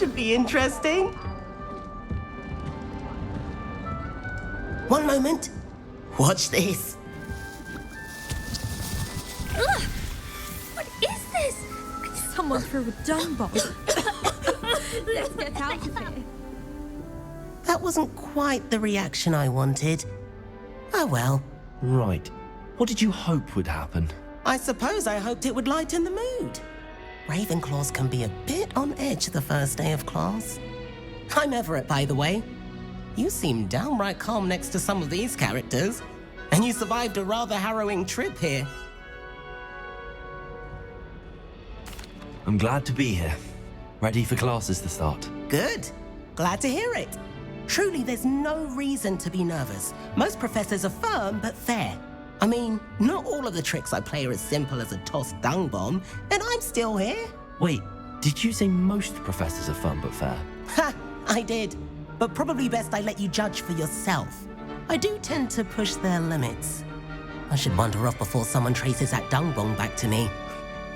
should be interesting. One moment. Watch this. Ugh! What is this? Someone threw a dung bomb. Let's get out of here. That wasn't quite the reaction I wanted. Oh well. Right. What did you hope would happen? I suppose I hoped it would lighten the mood. Ravenclaws can be a bit on edge the first day of class. I'm Everett, by the way. You seem downright calm next to some of these characters. And you survived a rather harrowing trip here. I'm glad to be here. Ready for classes to start. Good. Glad to hear it. Truly, there's no reason to be nervous. Most professors are firm but fair. I mean, not all of the tricks I play are as simple as a tossed dung bomb, and I'm still here. Wait, did you say most professors are fun but fair? Ha! I did. But probably best I let you judge for yourself. I do tend to push their limits. I should wander off before someone traces that dung bomb back to me.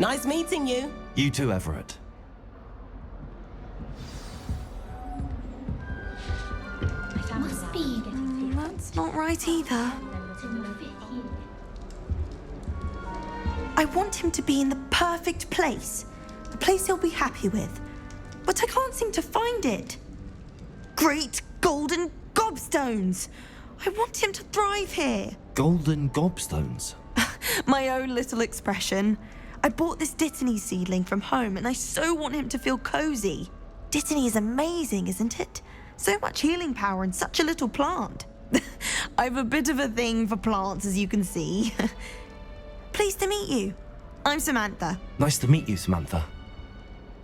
Nice meeting you. You too, Everett. Must be. That's not right either. I want him to be in the perfect place. A place he'll be happy with. But I can't seem to find it. Great golden gobstones! I want him to thrive here. Golden gobstones? My own little expression. I bought this Dittany seedling from home and I so want him to feel cozy. Dittany is amazing, isn't it? So much healing power in such a little plant. I've a bit of a thing for plants, as you can see. Pleased to meet you. I'm Samantha. Nice to meet you, Samantha.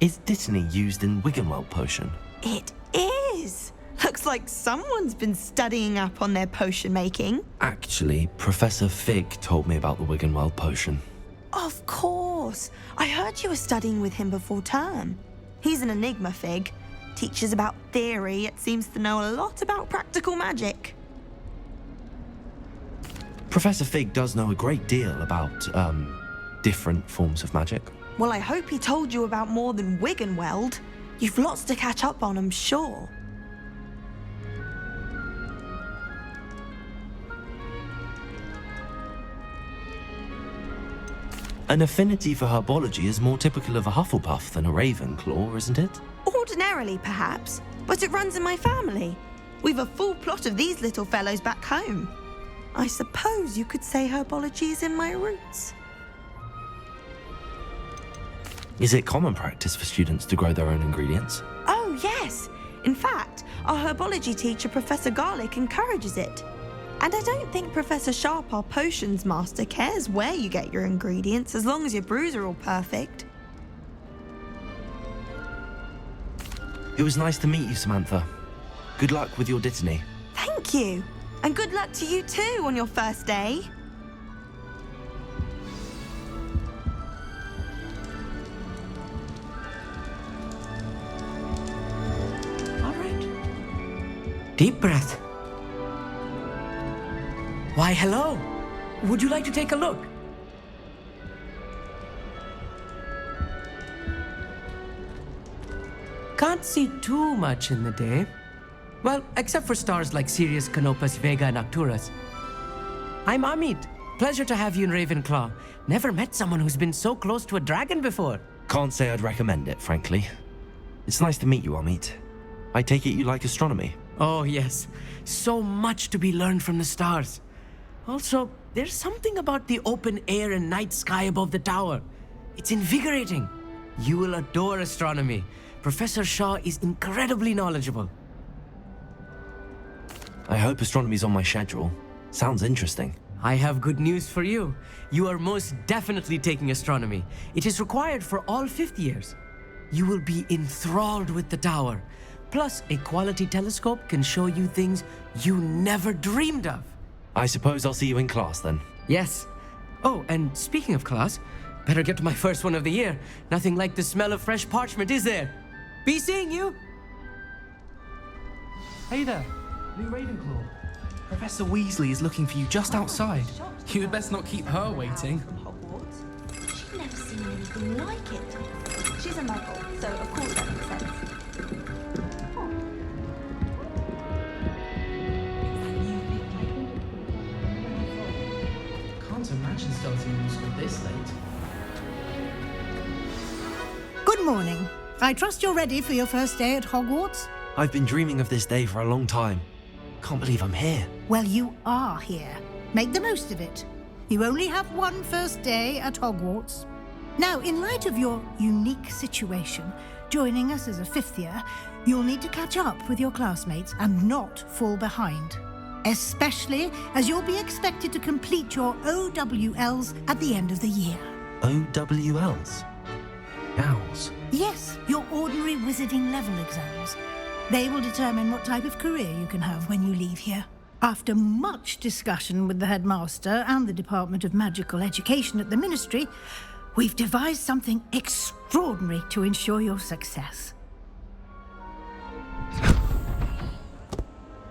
Is Dittany used in Wiggenweld potion? It is. Looks like someone's been studying up on their potion making. Actually, Professor Fig told me about the Wiggenweld potion. Of course. I heard you were studying with him before term. He's an enigma, Fig. Teaches about theory, yet seems to know a lot about practical magic. Professor Fig does know a great deal about, different forms of magic. Well, I hope he told you about more than Wiggenweld. You've lots to catch up on, I'm sure. An affinity for herbology is more typical of a Hufflepuff than a Ravenclaw, isn't it? Ordinarily, perhaps, but it runs in my family. We've a full plot of these little fellows back home. I suppose you could say herbology is in my roots. Is it common practice for students to grow their own ingredients? Oh, yes. In fact, our herbology teacher, Professor Garlick, encourages it. And I don't think Professor Sharp, our potions master, cares where you get your ingredients as long as your brews are all perfect. It was nice to meet you, Samantha. Good luck with your Dittany. Thank you. And good luck to you too on your first day. All right. Deep breath. Why, hello. Would you like to take a look? Can't see too much in the day. Well, except for stars like Sirius, Canopus, Vega, and Arcturus. I'm Amit. Pleasure to have you in Ravenclaw. Never met someone who's been so close to a dragon before. Can't say I'd recommend it, frankly. It's nice to meet you, Amit. I take it you like astronomy? Oh, yes. So much to be learned from the stars. Also, there's something about the open air and night sky above the tower. It's invigorating. You will adore astronomy. Professor Shaw is incredibly knowledgeable. I hope astronomy's on my schedule. Sounds interesting. I have good news for you. You are most definitely taking astronomy. It is required for all fifth years. You will be enthralled with the tower. Plus, a quality telescope can show you things you never dreamed of. I suppose I'll see you in class then. Yes. Oh, and speaking of class, better get to my first one of the year. Nothing like the smell of fresh parchment, is there? Be seeing you. Hey there, new Ravenclaw. Professor Weasley is looking for you just outside. You had best not keep her waiting. She'd never seen anything like it. She's a muggle, so of course that makes sense. this late. Good morning. I trust you're ready for your first day at Hogwarts? I've been dreaming of this day for a long time. Can't believe I'm here. Well, you are here. Make the most of it. You only have one first day at Hogwarts. Now, in light of your unique situation, joining us as a fifth year, you'll need to catch up with your classmates and not fall behind. Especially as you'll be expected to complete your OWLs at the end of the year. OWLs? Owls? Yes, your ordinary wizarding level exams. They will determine what type of career you can have when you leave here. After much discussion with the headmaster and the Department of Magical Education at the Ministry, we've devised something extraordinary to ensure your success.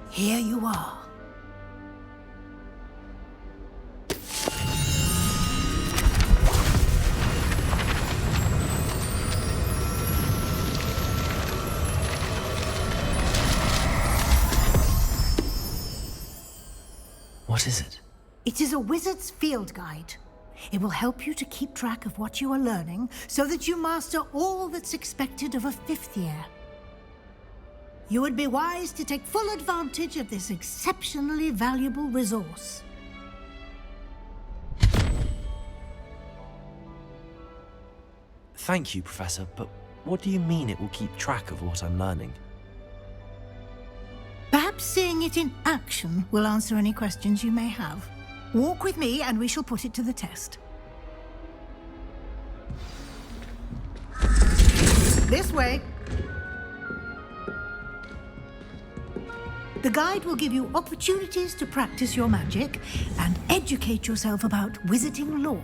Here you are. What is it? It is a wizard's field guide. It will help you to keep track of what you are learning so that you master all that's expected of a fifth year. You would be wise to take full advantage of this exceptionally valuable resource. Thank you, Professor, but what do you mean it will keep track of what I'm learning? Perhaps seeing it in action will answer any questions you may have. Walk with me and we shall put it to the test. This way. The guide will give you opportunities to practice your magic and educate yourself about wizarding lore.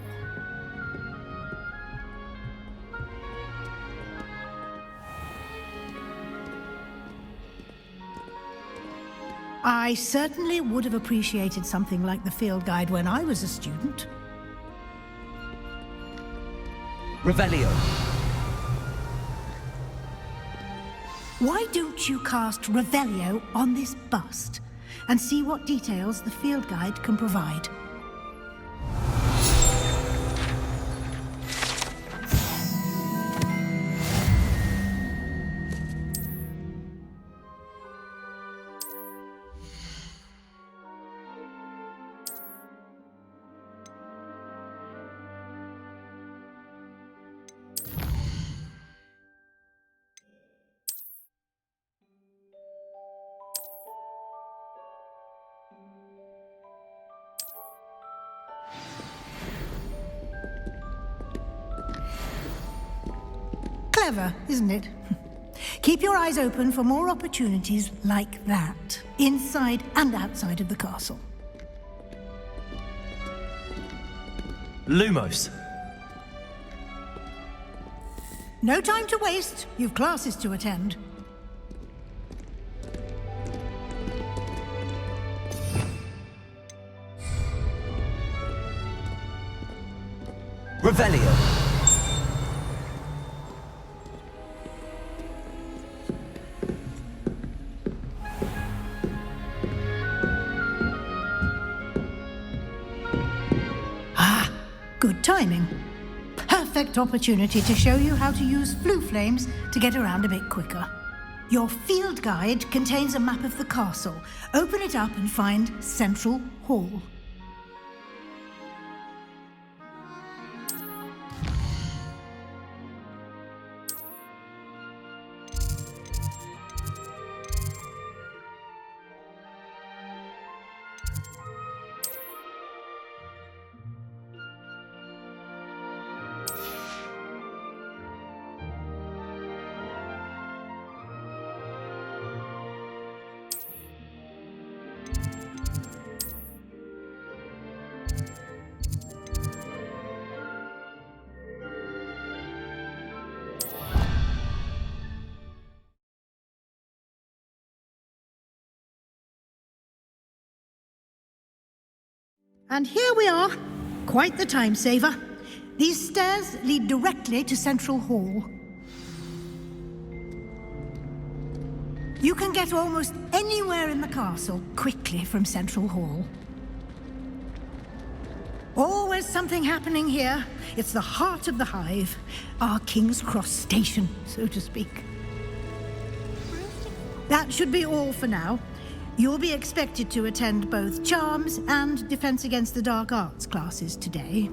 I certainly would have appreciated something like the field guide when I was a student. Revelio. Why don't you cast Revelio on this bust and see what details the field guide can provide? Clever, isn't it? Keep your eyes open for more opportunities like that, inside and outside of the castle. Lumos. No time to waste. You've classes to attend. Revelio. Good timing. Perfect opportunity to show you how to use flue flames to get around a bit quicker. Your field guide contains a map of the castle. Open it up and find Central Hall. And here we are. Quite the time saver. These stairs lead directly to Central Hall. You can get almost anywhere in the castle quickly from Central Hall. Always something happening here. It's the heart of the hive, our King's Cross station, so to speak. That should be all for now. You'll be expected to attend both Charms and Defense Against the Dark Arts classes today.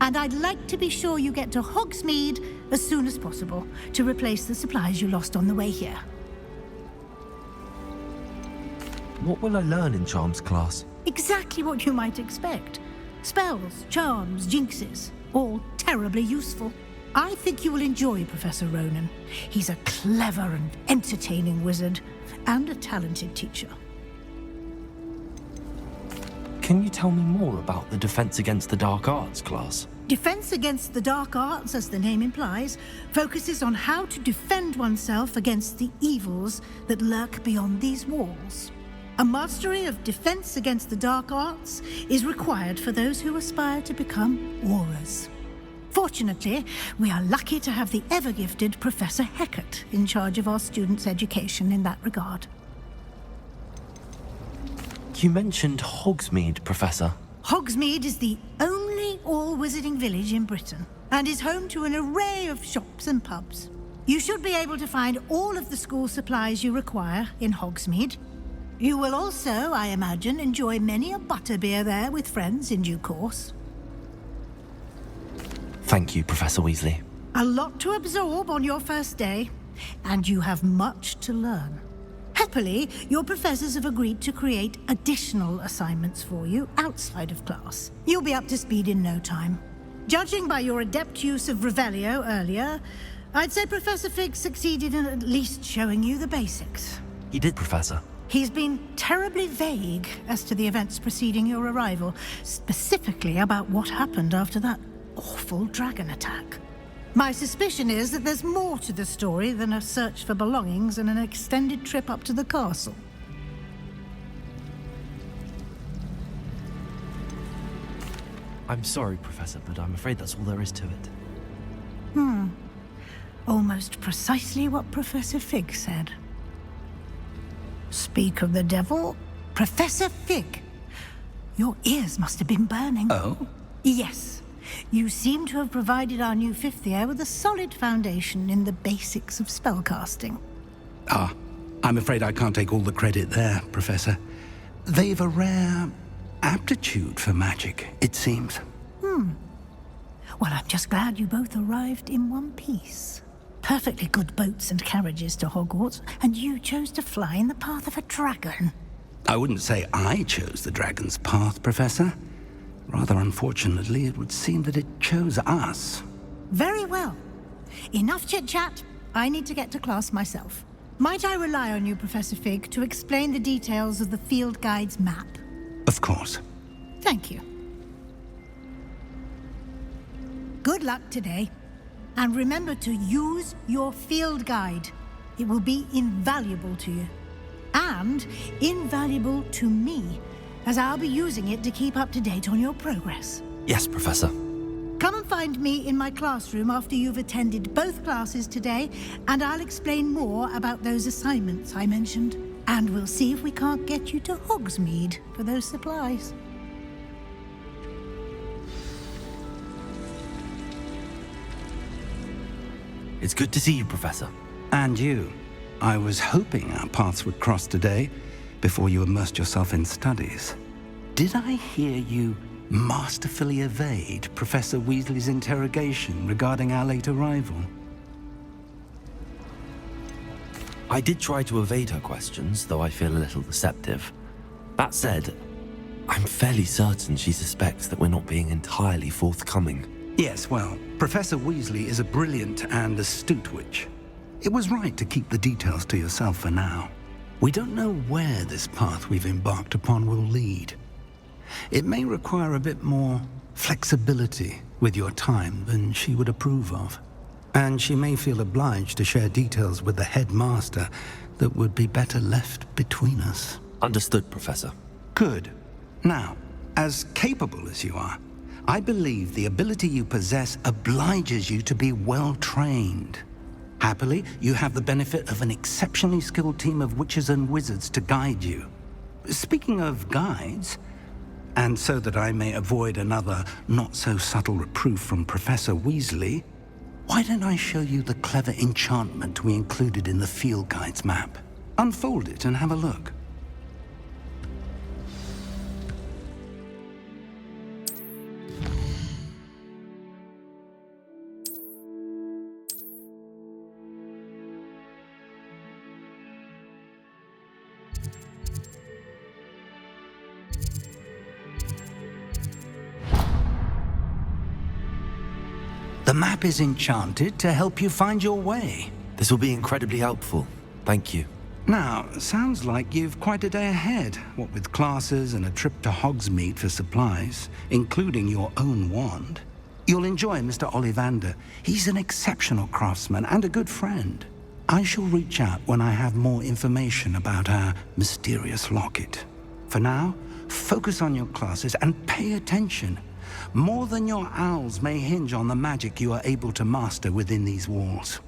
And I'd like to be sure you get to Hogsmeade as soon as possible to replace the supplies you lost on the way here. What will I learn in Charms class? Exactly what you might expect. Spells, charms, jinxes, all terribly useful. I think you will enjoy Professor Ronan. He's a clever and entertaining wizard, and a talented teacher. Can you tell me more about the Defense Against the Dark Arts class? Defense Against the Dark Arts, as the name implies, focuses on how to defend oneself against the evils that lurk beyond these walls. A mastery of Defense Against the Dark Arts is required for those who aspire to become Aurors. Fortunately, we are lucky to have the ever-gifted Professor Hecat in charge of our students' education in that regard. You mentioned Hogsmeade, Professor. Hogsmeade is the only all-wizarding village in Britain and is home to an array of shops and pubs. You should be able to find all of the school supplies you require in Hogsmeade. You will also, I imagine, enjoy many a butterbeer there with friends in due course. Thank you, Professor Weasley. A lot to absorb on your first day, and you have much to learn. Happily, your professors have agreed to create additional assignments for you outside of class. You'll be up to speed in no time. Judging by your adept use of Revelio earlier, I'd say Professor Fig succeeded in at least showing you the basics. He did, Professor. He's been terribly vague as to the events preceding your arrival, specifically about what happened after that awful dragon attack. My suspicion is that there's more to the story than a search for belongings and an extended trip up to the castle. I'm sorry, Professor, but I'm afraid that's all there is to it. Almost precisely what Professor Fig said. Speak of the devil, Professor Fig. Your ears must have been burning. Oh? Yes. You seem to have provided our new fifth year with a solid foundation in the basics of spellcasting. Ah, I'm afraid I can't take all the credit there, Professor. They've a rare aptitude for magic, it seems. Well, I'm just glad you both arrived in one piece. Perfectly good boats and carriages to Hogwarts, and you chose to fly in the path of a dragon. I wouldn't say I chose the dragon's path, Professor. Rather unfortunately, it would seem that it chose us. Very well. Enough chit-chat. I need to get to class myself. Might I rely on you, Professor Fig, to explain the details of the field guide's map? Of course. Thank you. Good luck today. And remember to use your field guide. It will be invaluable to you. And invaluable to me, as I'll be using it to keep up to date on your progress. Yes, Professor. Come and find me in my classroom after you've attended both classes today, and I'll explain more about those assignments I mentioned. And we'll see if we can't get you to Hogsmeade for those supplies. It's good to see you, Professor. And you. I was hoping our paths would cross today, before you immersed yourself in studies. Did I hear you masterfully evade Professor Weasley's interrogation regarding our late arrival? I did try to evade her questions, though I feel a little deceptive. That said, I'm fairly certain she suspects that we're not being entirely forthcoming. Yes, well, Professor Weasley is a brilliant and astute witch. It was right to keep the details to yourself for now. We don't know where this path we've embarked upon will lead. It may require a bit more flexibility with your time than she would approve of. And she may feel obliged to share details with the headmaster that would be better left between us. Understood, Professor. Good. Now, as capable as you are, I believe the ability you possess obliges you to be well trained. Happily, you have the benefit of an exceptionally skilled team of witches and wizards to guide you. Speaking of guides, And so that I may avoid another not-so-subtle reproof from Professor Weasley, why don't I show you the clever enchantment we included in the field guide's map? Unfold it and have a look. The map is enchanted to help you find your way. This will be incredibly helpful. Thank you. Now, sounds like you've quite a day ahead, what with classes and a trip to Hogsmeade for supplies, including your own wand. You'll enjoy Mr. Ollivander. He's an exceptional craftsman and a good friend. I shall reach out when I have more information about our mysterious locket. For now, focus on your classes and pay attention. More than your owls may hinge on the magic you are able to master within these walls.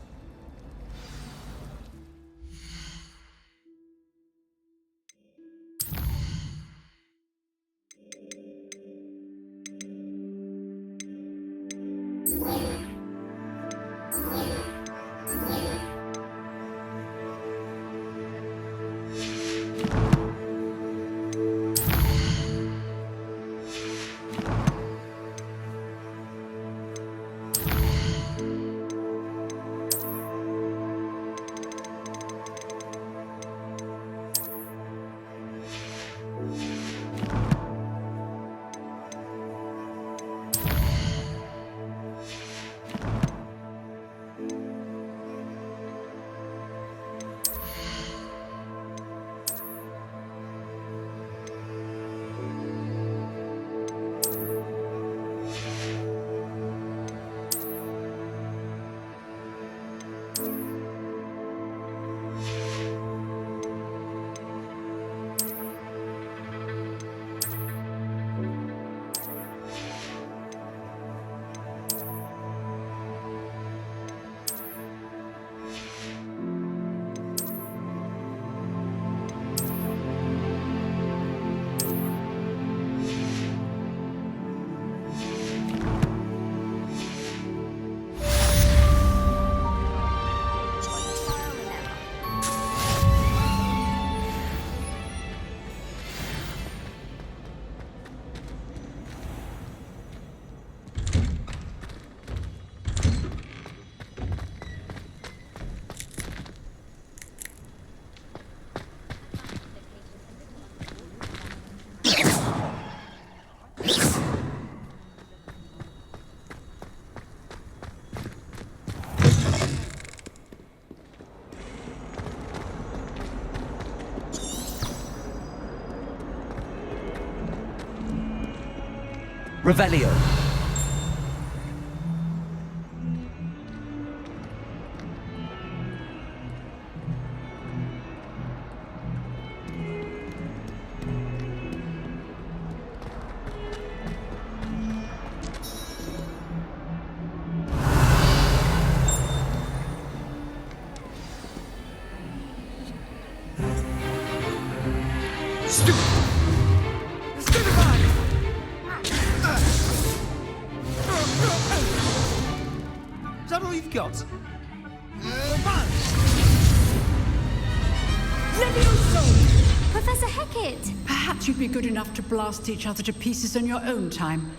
Revelio. Is that all you've got? Professor Hecat! Perhaps you'd be good enough to blast each other to pieces on your own time.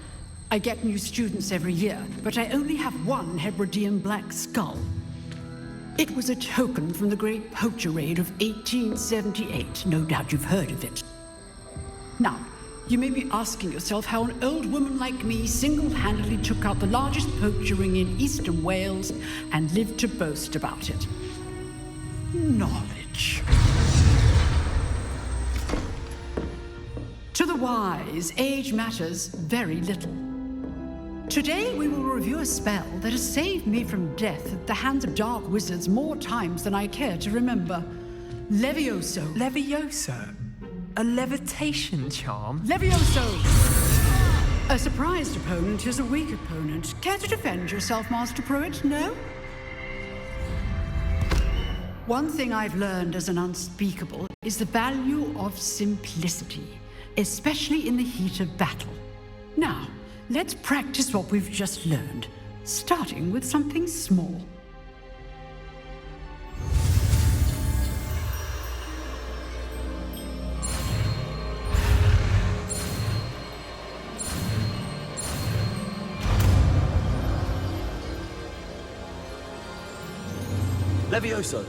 I get new students every year, but I only have one Hebridean black skull. It was a token from the Great Poacher Raid of 1878. No doubt you've heard of it. Now, you may be asking yourself how an old woman like me single-handedly took out the largest poacher ring in eastern Wales and lived to boast about it. Knowledge. To the wise, age matters very little. Today we will review a spell that has saved me from death at the hands of dark wizards more times than I care to remember. Levioso. Levioso? A levitation charm? Levioso! A surprised opponent is a weak opponent. Care to defend yourself, Master Pruitt? No? One thing I've learned as an unspeakable is the value of simplicity. especially in the heat of battle. Now, let's practice what we've just learned, starting with something small. Levioso.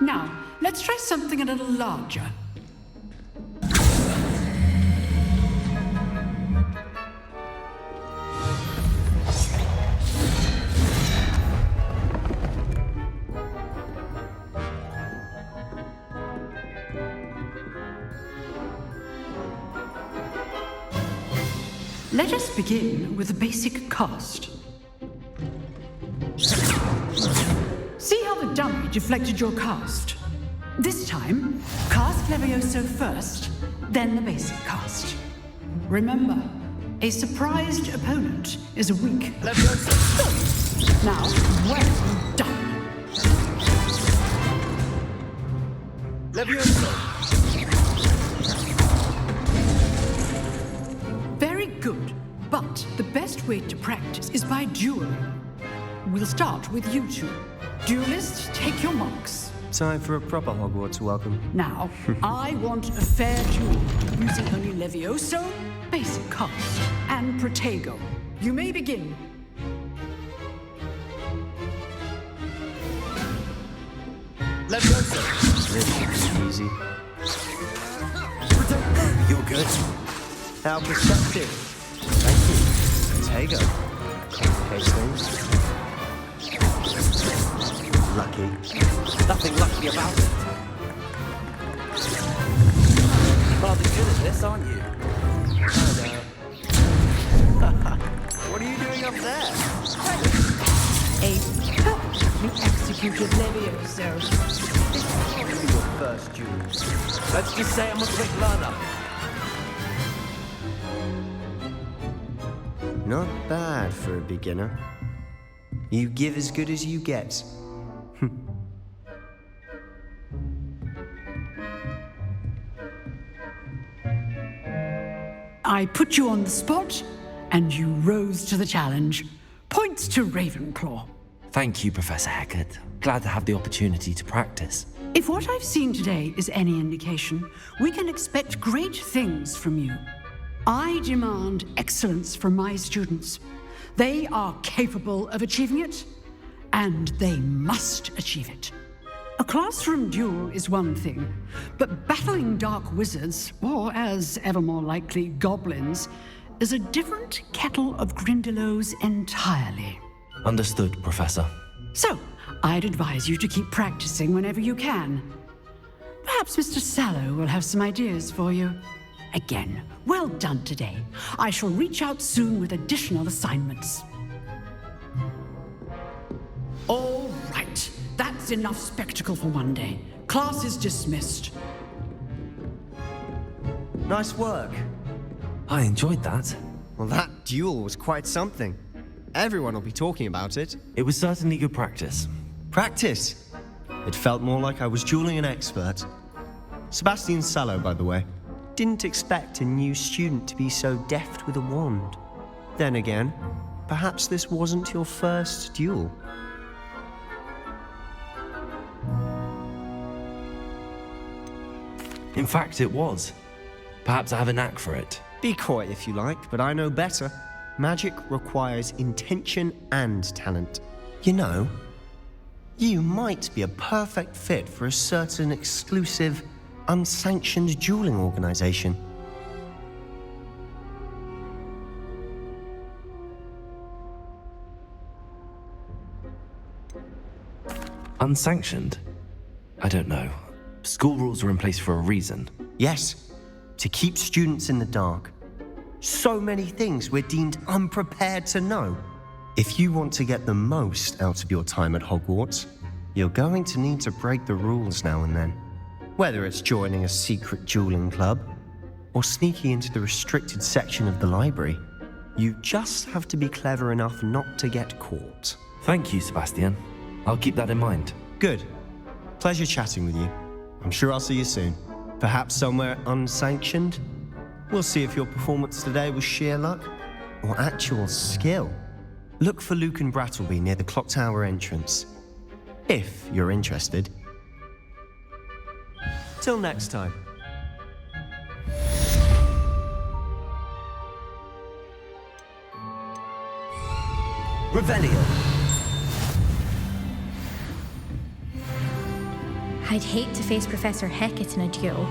Now, let's try something a little larger. Let us begin with the basic cast. See how the dummy deflected your cast? This time, cast Levioso first, then the basic cast. Remember, a surprised opponent is a weak Levioso. Now, well done. Levioso. Very good, but the best way to practice is by dueling. We'll start with you two. Duelists, take your marks. Time for a proper Hogwarts welcome. Now, I want a fair duel, using only Levioso, basic cast, and Protego. You may begin. Levioso. This is easy. You're good. How perceptive. Thank you. Protego. Complicate things. Lucky. Nothing lucky about it. Rather good at this, aren't you? What are you doing up there? A perfectly executed Levioso. This is your first duel. Let's just say I'm a quick learner. Not bad for a beginner. You give as good as you get. I put you on the spot, and you rose to the challenge. Points to Ravenclaw. Thank you, Professor Hecat. Glad to have the opportunity to practice. If what I've seen today is any indication, we can expect great things from you. I demand excellence from my students. They are capable of achieving it, and they must achieve it. A classroom duel is one thing, but battling dark wizards, or as ever more likely, goblins, is a different kettle of Grindylows entirely. Understood, Professor. So, I'd advise you to keep practicing whenever you can. Perhaps Mr. Sallow will have some ideas for you. Again, well done today. I shall reach out soon with additional assignments. All right, that's enough spectacle for one day. Class is dismissed. Nice work. I enjoyed that. Well, that duel was quite something. Everyone will be talking about it. It was certainly good practice. Practice? It felt more like I was dueling an expert. Sebastian Sallow, by the way. Didn't expect a new student to be so deft with a wand. Then again, perhaps this wasn't your first duel. In fact, it was. Perhaps I have a knack for it. Be coy if you like, but I know better. Magic requires intention and talent. You know, you might be a perfect fit for a certain exclusive, unsanctioned dueling organization. Unsanctioned? I don't know. School rules are in place for a reason. Yes, to keep students in the dark. So many things we're deemed unprepared to know. If you want to get the most out of your time at Hogwarts, you're going to need to break the rules now and then. Whether it's joining a secret dueling club, or sneaking into the restricted section of the library, you just have to be clever enough not to get caught. Thank you, Sebastian. I'll keep that in mind. Good. Pleasure chatting with you. I'm sure I'll see you soon. Perhaps somewhere unsanctioned? We'll see if your performance today was sheer luck or actual skill. Look for Luke and Brattleby near the clock tower entrance. If you're interested. Till next time. Revelio. I'd hate to face Professor Hecat in a duel.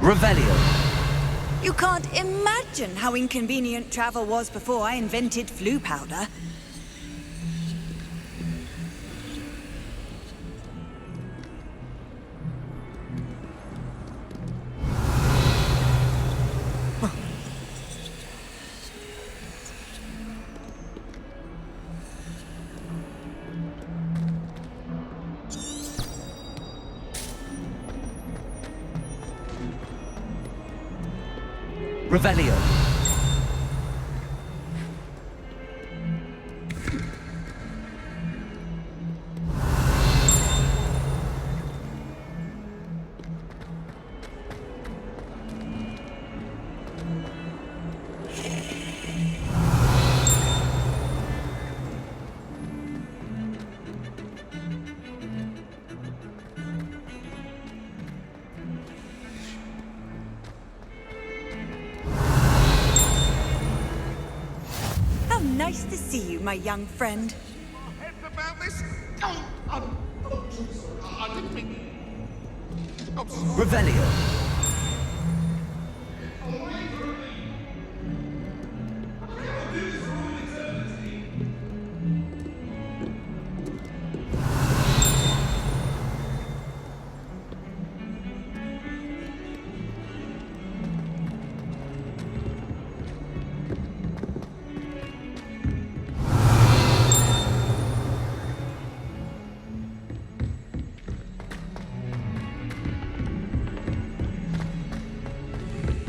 Revelio. You can't imagine how inconvenient travel was before I invented flu powder. Revelio. Nice to see you, my young friend. About this? I didn't mean... Revelio.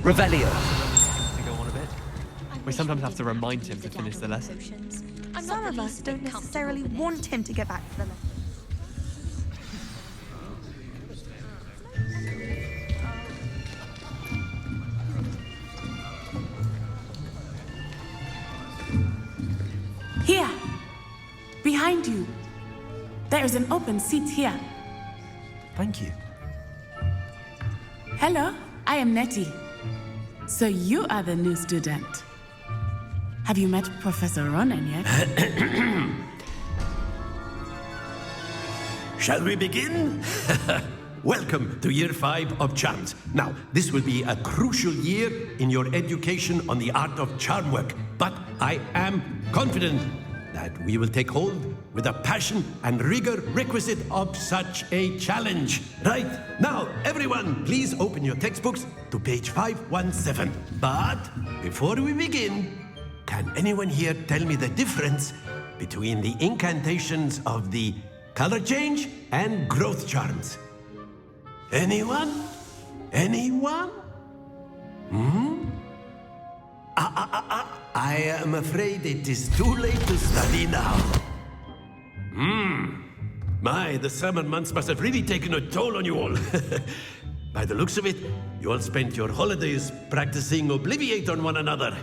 Revelio. To go on a bit. We sometimes have to remind him to finish the lesson. Some of us don't necessarily want him to get back to the lesson. Here! Behind you! There is an open seat here. Thank you. Hello, I am Nettie. So you are the new student. Have you met Professor Ronan yet? Shall we begin? Welcome to Year 5 of Charms. Now, this will be a crucial year in your education on the art of charm work, but I am confident that we will take hold with the passion and rigor requisite of such a challenge. Right, now, everyone, please open your textbooks to page 517. But before we begin, can anyone here tell me the difference between the incantations of the color change and growth charms? Anyone? Anyone? I am afraid it is too late to study now. My, the summer months must have really taken a toll on you all. By the looks of it, you all spent your holidays practicing Obliviate on one another.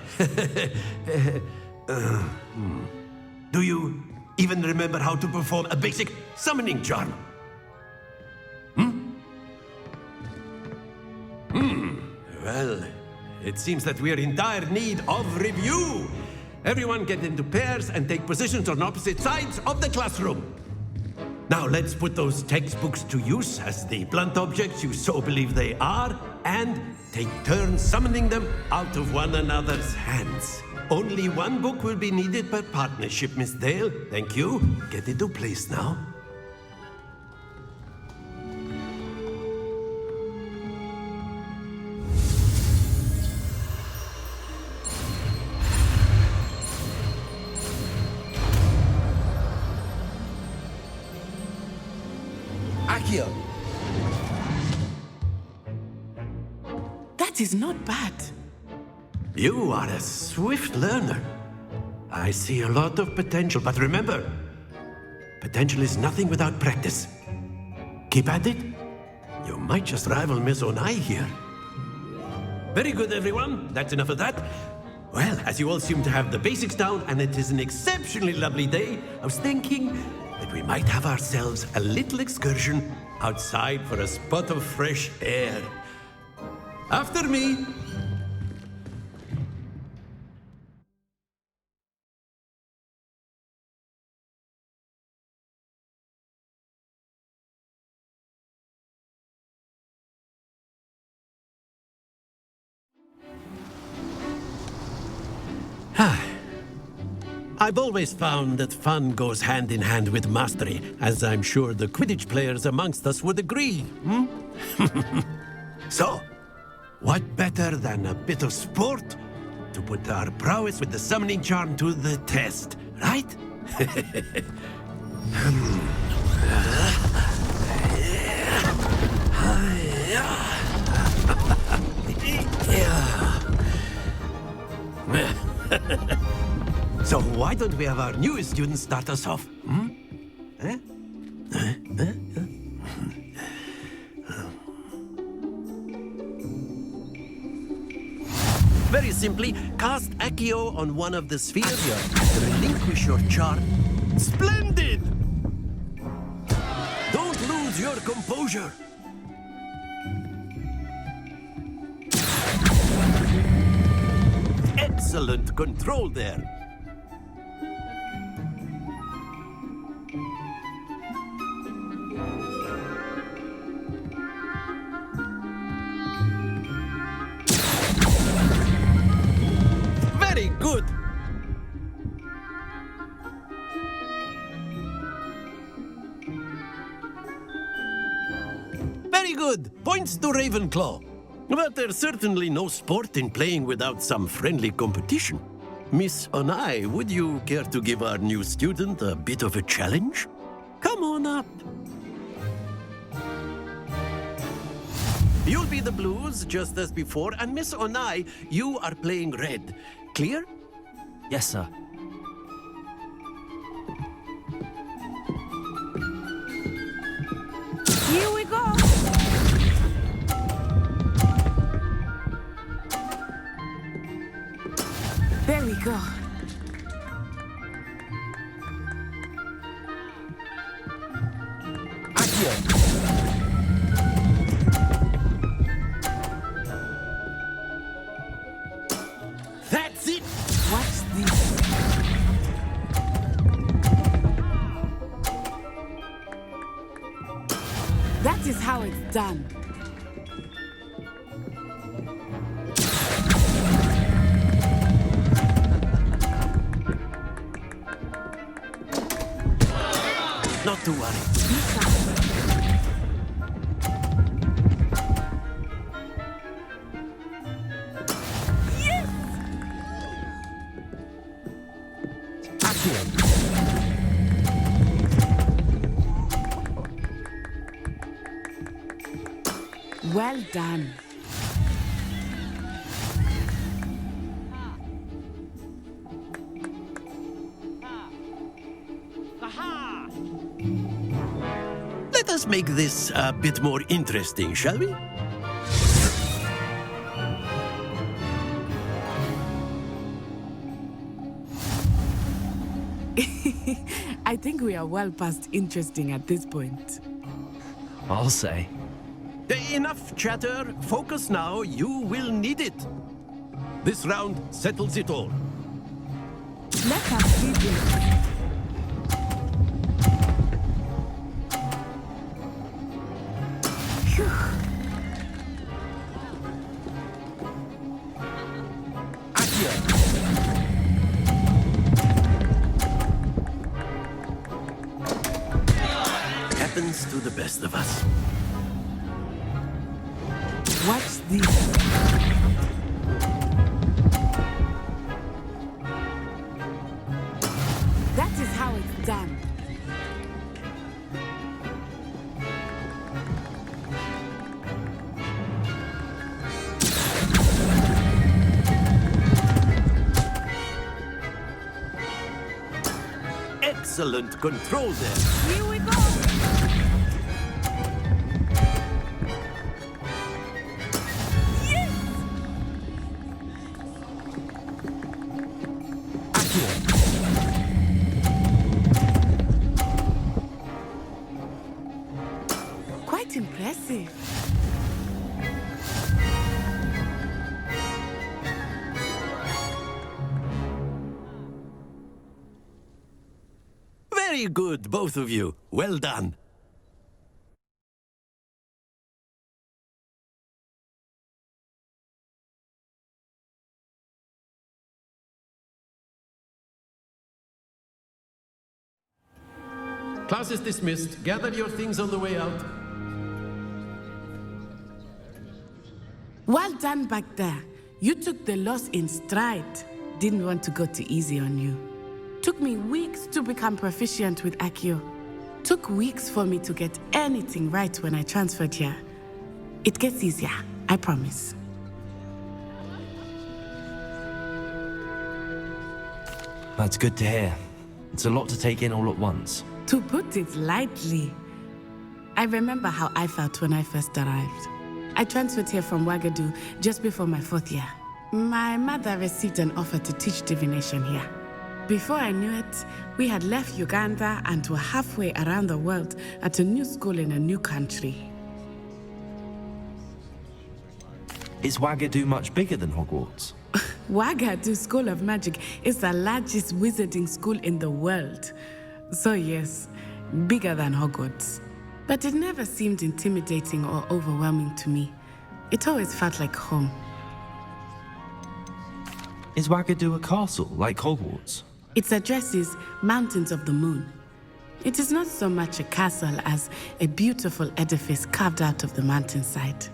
Do you even remember how to perform a basic summoning charm? Well, it seems that we are in dire need of review. Everyone get into pairs and take positions on opposite sides of the classroom. Now let's put those textbooks to use as the blunt objects you so believe they are, and take turns summoning them out of one another's hands. only one book will be needed per partnership, Miss Dale. Thank you. Get into place now. Accio! That is not bad. You are a swift learner. I see a lot of potential, but remember, potential is nothing without practice. Keep at it. You might just rival Miss Onai here. Very good, everyone. That's enough of that. Well, as you all seem to have the basics down, and it is an exceptionally lovely day, I was thinking that we might have ourselves a little excursion outside for a spot of fresh air. After me. I've always found that fun goes hand in hand with mastery, as I'm sure the Quidditch players amongst us would agree. So, what better than a bit of sport to put our prowess with the summoning charm to the test, right? So why don't we have our newest student start us off? Very simply, cast Accio on one of the spheres. Relinquish your charm. Splendid! Don't lose your composure. Excellent control there. Very good. Very good. Points to Ravenclaw. But there's certainly no sport in playing without some friendly competition. Miss Onai, would you care to give our new student a bit of a challenge? Come on up. You'll be the blues, just as before, and Miss Onai, you are playing red. Clear? Yes, sir. Here we go. There we go. That's it! What's this? That is how it's done. Not to worry. Yes! Well done. Let us make this a bit more interesting, shall we? I think we are well past interesting at this point. I'll say. Enough chatter. Focus now. You will need it. This round settles it all. Let us see this. the best of us. Watch this. That is how it's done. Excellent control there. Here we go. Quite impressive. Very good, both of you. Well done. Class is dismissed. Gather your things on the way out. Well done back there. You took the loss in stride. Didn't want to go too easy on you. Took me weeks to become proficient with Accio. Took weeks for me to get anything right when I transferred here. It gets easier, I promise. That's good to hear. It's a lot to take in all at once. To put it lightly, I remember how I felt when I first arrived. I transferred here from Ouagadougou just before my 4th year. My mother received an offer to teach divination here. Before I knew it, we had left Uganda and were halfway around the world at a new school in a new country. Is Ouagadougou much bigger than Hogwarts? Ouagadougou School of Magic is the largest wizarding school in the world. So yes, bigger than Hogwarts. But it never seemed intimidating or overwhelming to me. It always felt like home. Is Ouagadougou a castle, like Hogwarts? Its address is Mountains of the Moon. It is not so much a castle as a beautiful edifice carved out of the mountainside.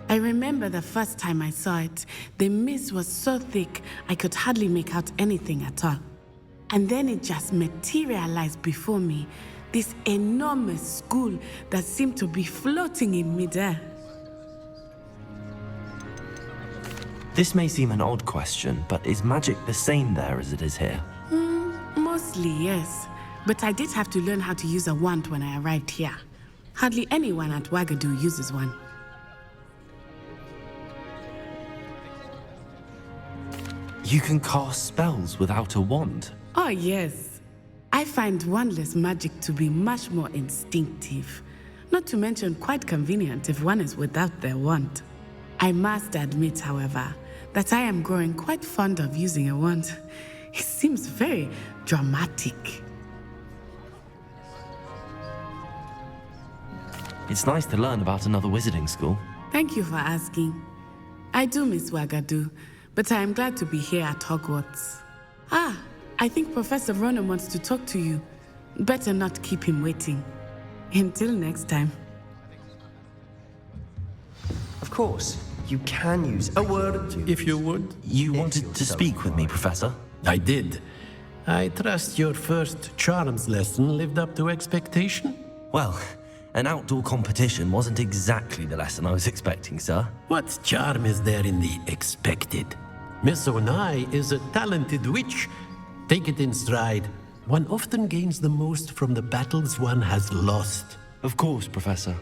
I remember the first time I saw it, the mist was so thick I could hardly make out anything at all. And then it just materialized before me, this enormous school that seemed to be floating in midair. This may seem an odd question, but is magic the same there as it is here? Mostly, yes. But I did have to learn how to use a wand when I arrived here. Hardly anyone at Ouagadougou uses one. You can cast spells without a wand? Oh, yes. I find wandless magic to be much more instinctive. Not to mention quite convenient if one is without their wand. I must admit, however, that I am growing quite fond of using a wand. It seems very dramatic. It's nice to learn about another wizarding school. Thank you for asking. I do miss Ouagadougou, but I am glad to be here at Hogwarts. I think Professor Ronan wants to talk to you. Better not keep him waiting. Until next time. Of course, you can use a word or two. If you would. You wanted to speak with me, Professor? I did. I trust your first charms lesson lived up to expectation? Well, an outdoor competition wasn't exactly the lesson I was expecting, sir. What charm is there in the expected? Miss Onai is a talented witch. Take it in stride. One often gains the most from the battles one has lost. Of course, Professor.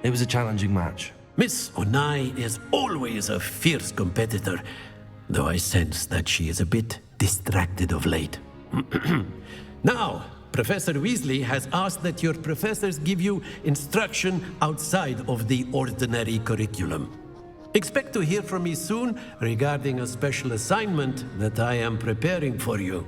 It was a challenging match. Miss Onai is always a fierce competitor, though I sense that she is a bit distracted of late. Now, Professor Weasley has asked that your professors give you instruction outside of the ordinary curriculum. Expect to hear from me soon regarding a special assignment that I am preparing for you.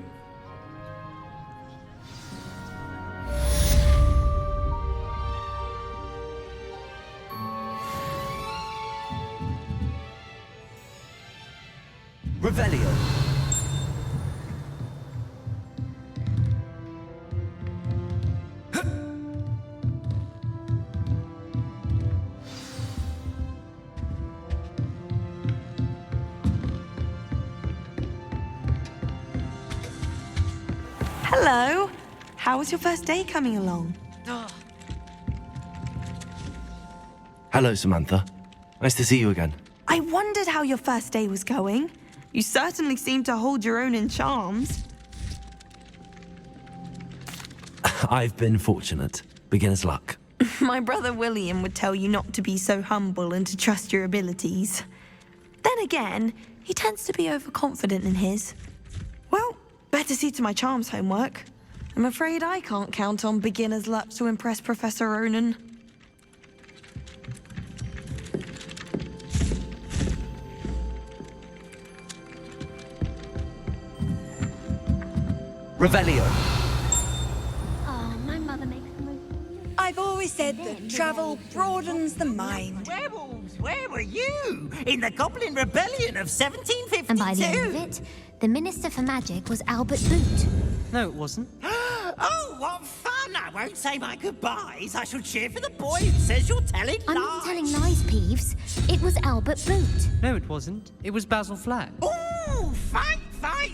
Revelio. Hello. How was your first day coming along? Hello, Samantha. Nice to see you again. I wondered how your first day was going. You certainly seem to hold your own in charms. I've been fortunate. Beginner's luck. My brother William would tell you not to be so humble and to trust your abilities. Then again, he tends to be overconfident in his. Well, better see to my charms homework. I'm afraid I can't count on beginner's luck to impress Professor Ronan. Revelio. Oh, my mother makes the most. I've always said that travel broadens the mind. Werewolves, where were you? In the Goblin Rebellion of 1752? And by the end of it, the Minister for Magic was Albert Boot. No, it wasn't. Oh, what fun! I won't say my goodbyes. I shall cheer for the boy who says you're telling I'm lies. not telling lies, Peeves. It was Albert Boot. No, it wasn't. It was Basil Flack. Ooh, fight!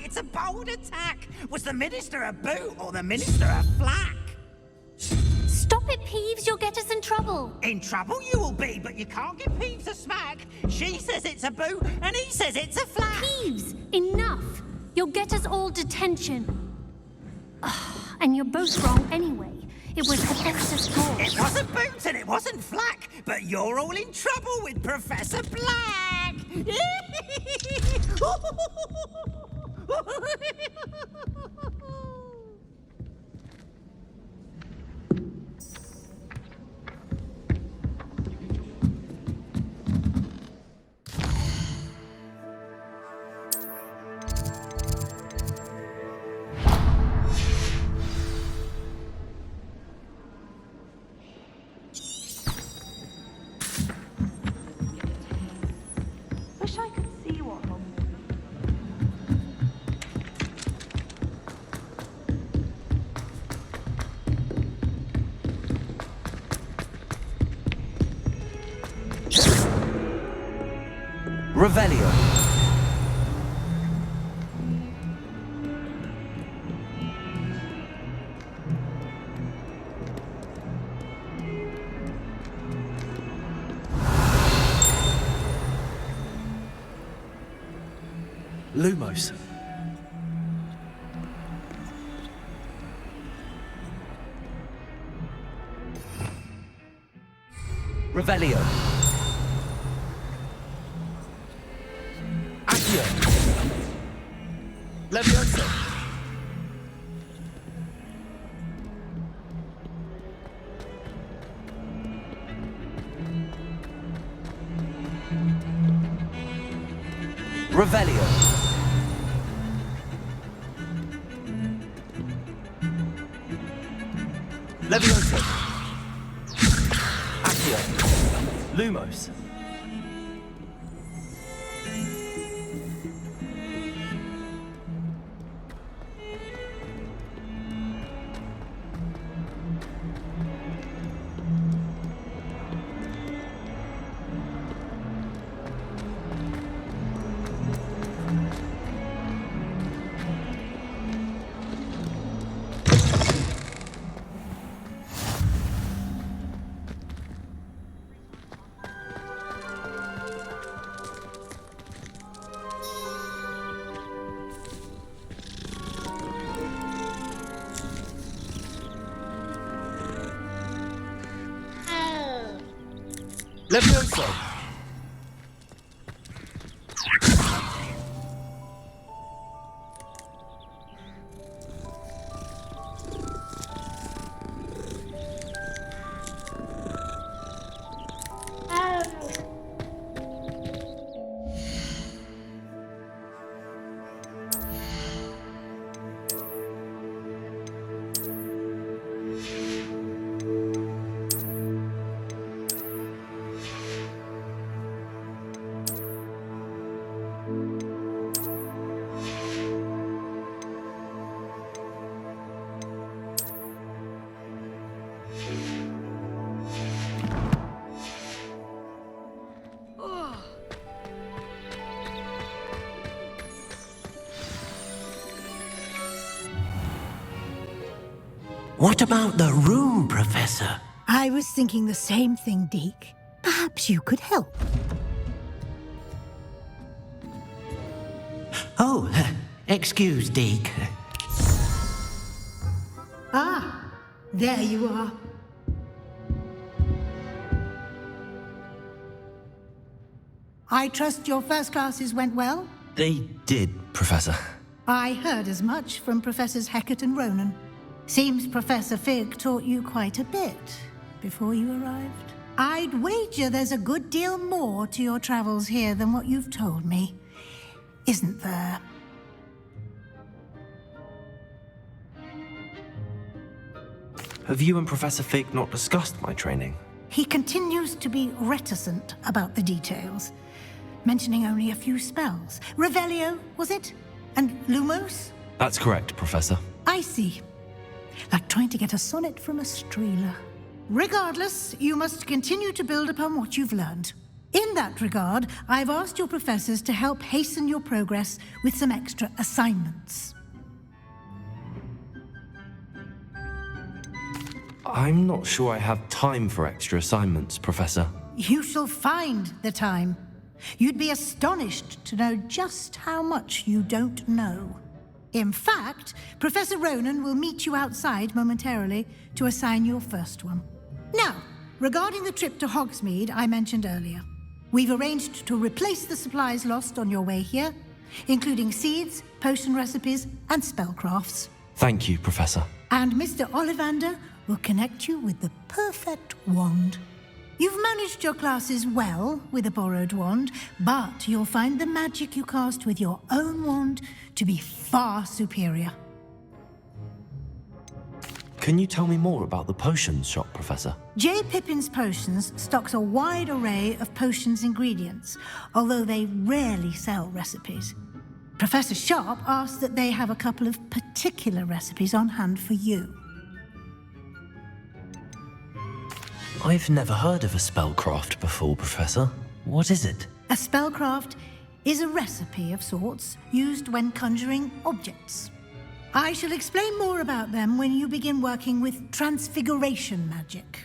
It's a bold attack. Was the Minister a boot or the Minister a flack? Stop it, Peeves. You'll get us in trouble. In trouble you will be, but you can't give Peeves a smack. She says it's a boot and he says it's a flack. Peeves, enough. You'll get us all detention. And you're both wrong anyway. It was Professor Flack. It wasn't boot and it wasn't flack, but you're all in trouble with Professor Black. Wish I could see what Revelio. Lumos. Revelio. Accio. Levioso. Revelio. Levioso. Accio. Lumos. Levioso. What about the room, Professor? I was thinking the same thing, Deke. Perhaps you could help. Oh, excuse, Deke. Ah, there you are. I trust your first classes went well? They did, Professor. I heard as much from Professors Hecat and Ronan. Seems Professor Fig taught you quite a bit before you arrived. I'd wager there's a good deal more to your travels here than what you've told me, isn't there? Have you and Professor Fig not discussed my training? He continues to be reticent about the details, mentioning only a few spells. Revelio, was it? And Lumos? That's correct, Professor. I see. Like trying to get a sonnet from a streeler. Regardless, you must continue to build upon what you've learned. In that regard, I've asked your professors to help hasten your progress with some extra assignments. I'm not sure I have time for extra assignments, Professor. You shall find the time. You'd be astonished to know just how much you don't know. In fact, Professor Ronan will meet you outside momentarily to assign your first one. Now, regarding the trip to Hogsmeade I mentioned earlier, we've arranged to replace the supplies lost on your way here, including seeds, potion recipes, and spellcrafts. Thank you, Professor. And Mr. Ollivander will connect you with the perfect wand. You've managed your classes well with a borrowed wand, but you'll find the magic you cast with your own wand to be far superior. Can you tell me more about the potions shop, Professor? J. Pippin's Potions stocks a wide array of potions ingredients, although they rarely sell recipes. Professor Sharp asks that they have a couple of particular recipes on hand for you. I've never heard of a spellcraft before, Professor. What is it? A spellcraft is a recipe of sorts used when conjuring objects. I shall explain more about them when you begin working with transfiguration magic.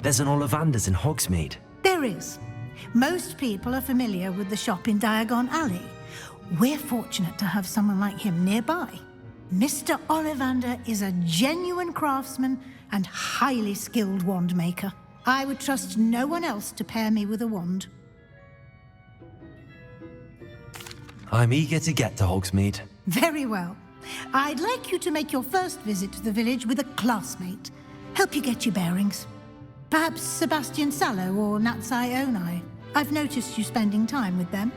There's an Ollivander's in Hogsmeade. There is. Most people are familiar with the shop in Diagon Alley. We're fortunate to have someone like him nearby. Mr. Ollivander is a genuine craftsman and highly skilled wand maker. I would trust no one else to pair me with a wand. I'm eager to get to Hogsmeade. Very well. I'd like you to make your first visit to the village with a classmate. Help you get your bearings. Perhaps Sebastian Sallow or Natsai Onai. I've noticed you spending time with them.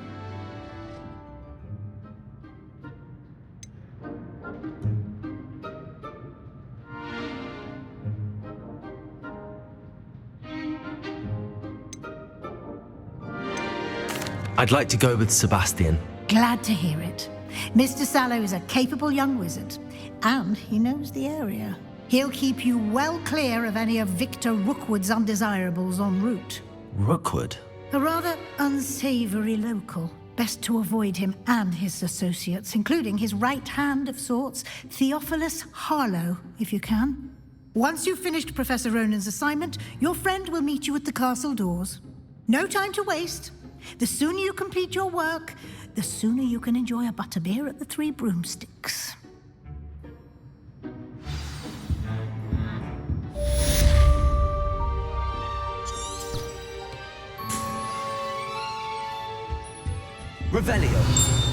I'd like to go with Sebastian. Glad to hear it. Mr. Sallow is a capable young wizard, and he knows the area. He'll keep you well clear of any of Victor Rookwood's undesirables en route. Rookwood? A rather unsavory local. Best to avoid him and his associates, including his right hand of sorts, Theophilus Harlow, if you can. Once you've finished Professor Ronan's assignment, your friend will meet you at the castle doors. No time to waste. The sooner you complete your work, the sooner you can enjoy a butterbeer at the Three Broomsticks. Revelio.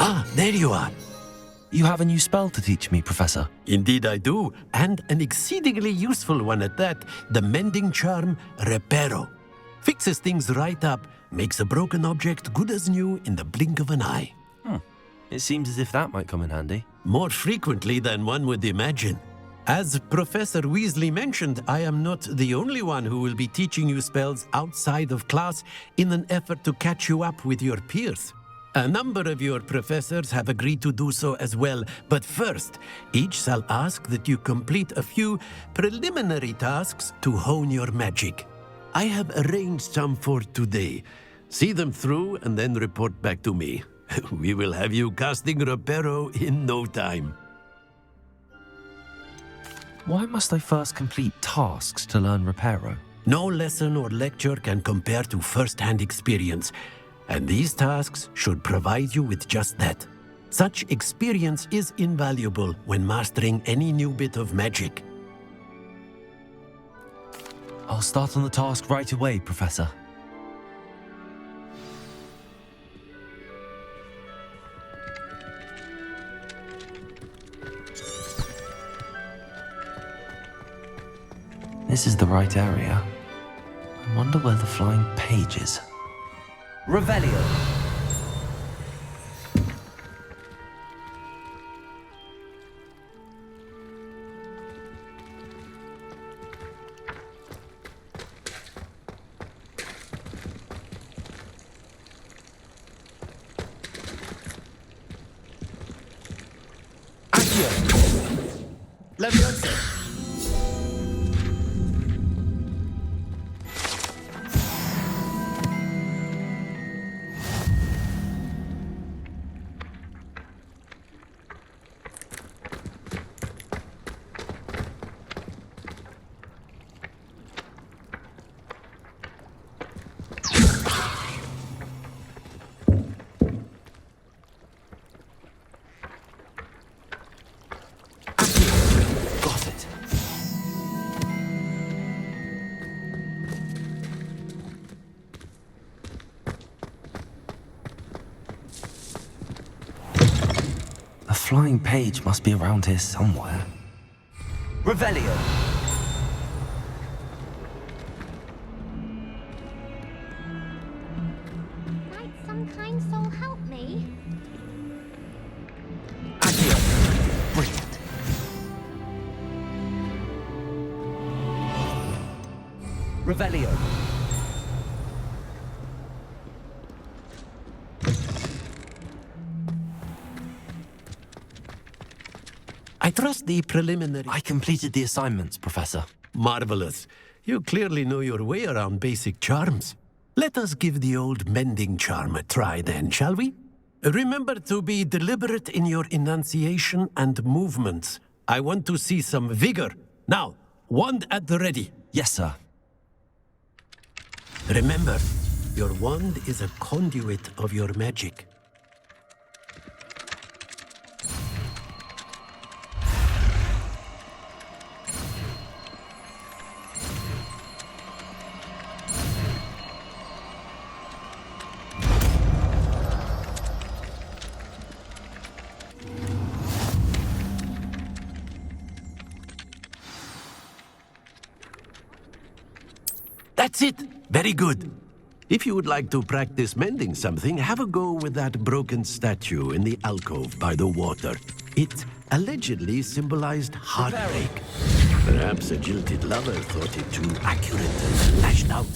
Ah, there you are. You have a new spell to teach me, Professor. Indeed I do, and an exceedingly useful one at that, the mending charm Reparo. Fixes things right up, makes a broken object good as new in the blink of an eye. It seems as if that might come in handy. More frequently than one would imagine. As Professor Weasley mentioned, I am not the only one who will be teaching you spells outside of class in an effort to catch you up with your peers. A number of your professors have agreed to do so as well, but first, each shall ask that you complete a few preliminary tasks to hone your magic. I have arranged some for today. See them through and then report back to me. We will have you casting Reparo in no time. Why must I first complete tasks to learn Reparo? No lesson or lecture can compare to first-hand experience, and these tasks should provide you with just that. Such experience is invaluable when mastering any new bit of magic. I'll start on the task right away, Professor. This is the right area. I wonder where the flying page is. Revelio. Accio. Leviosa. The flying page must be around here somewhere. Revelio. Might some kind soul help me? Accio. Brilliant. Revelio. I trust the preliminary... I completed the assignments, Professor. Marvelous. You clearly know your way around basic charms. Let us give the old mending charm a try then, shall we? Remember to be deliberate in your enunciation and movements. I want to see some vigor. Now, wand at the ready. Yes, sir. Remember, your wand is a conduit of your magic. That's it! Very good. If you would like to practice mending something, have a go with that broken statue in the alcove by the water. It allegedly symbolized heartbreak. Perhaps a jilted lover thought it too accurate and lashed out.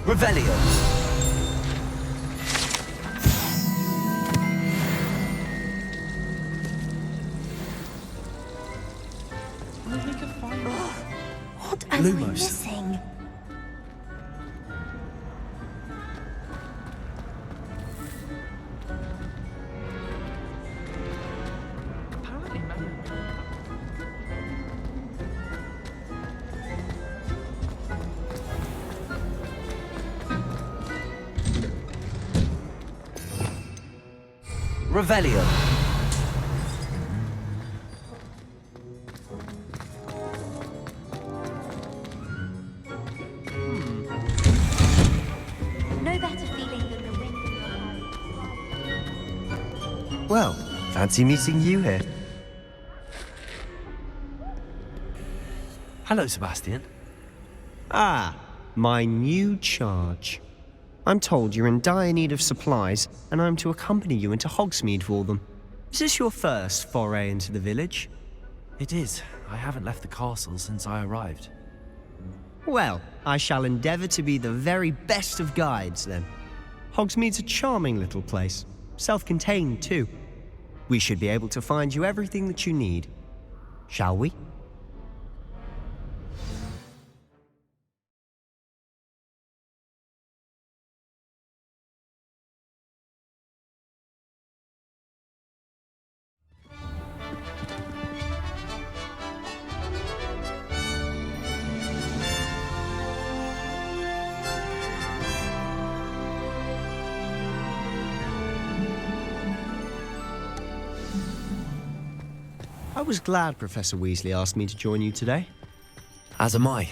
Revelio. What am I Lumos. missing? Revelio. No better feeling than the wind in your hair. Well, fancy meeting you here. Hello, Sebastian. Ah, my new charge. I'm told you're in dire need of supplies, and I'm to accompany you into Hogsmeade for them. Is this your first foray into the village? It is. I haven't left the castle since I arrived. Well, I shall endeavour to be the very best of guides, then. Hogsmeade's a charming little place. Self-contained, too. We should be able to find you everything that you need. Shall we? I was glad Professor Weasley asked me to join you today. As am I.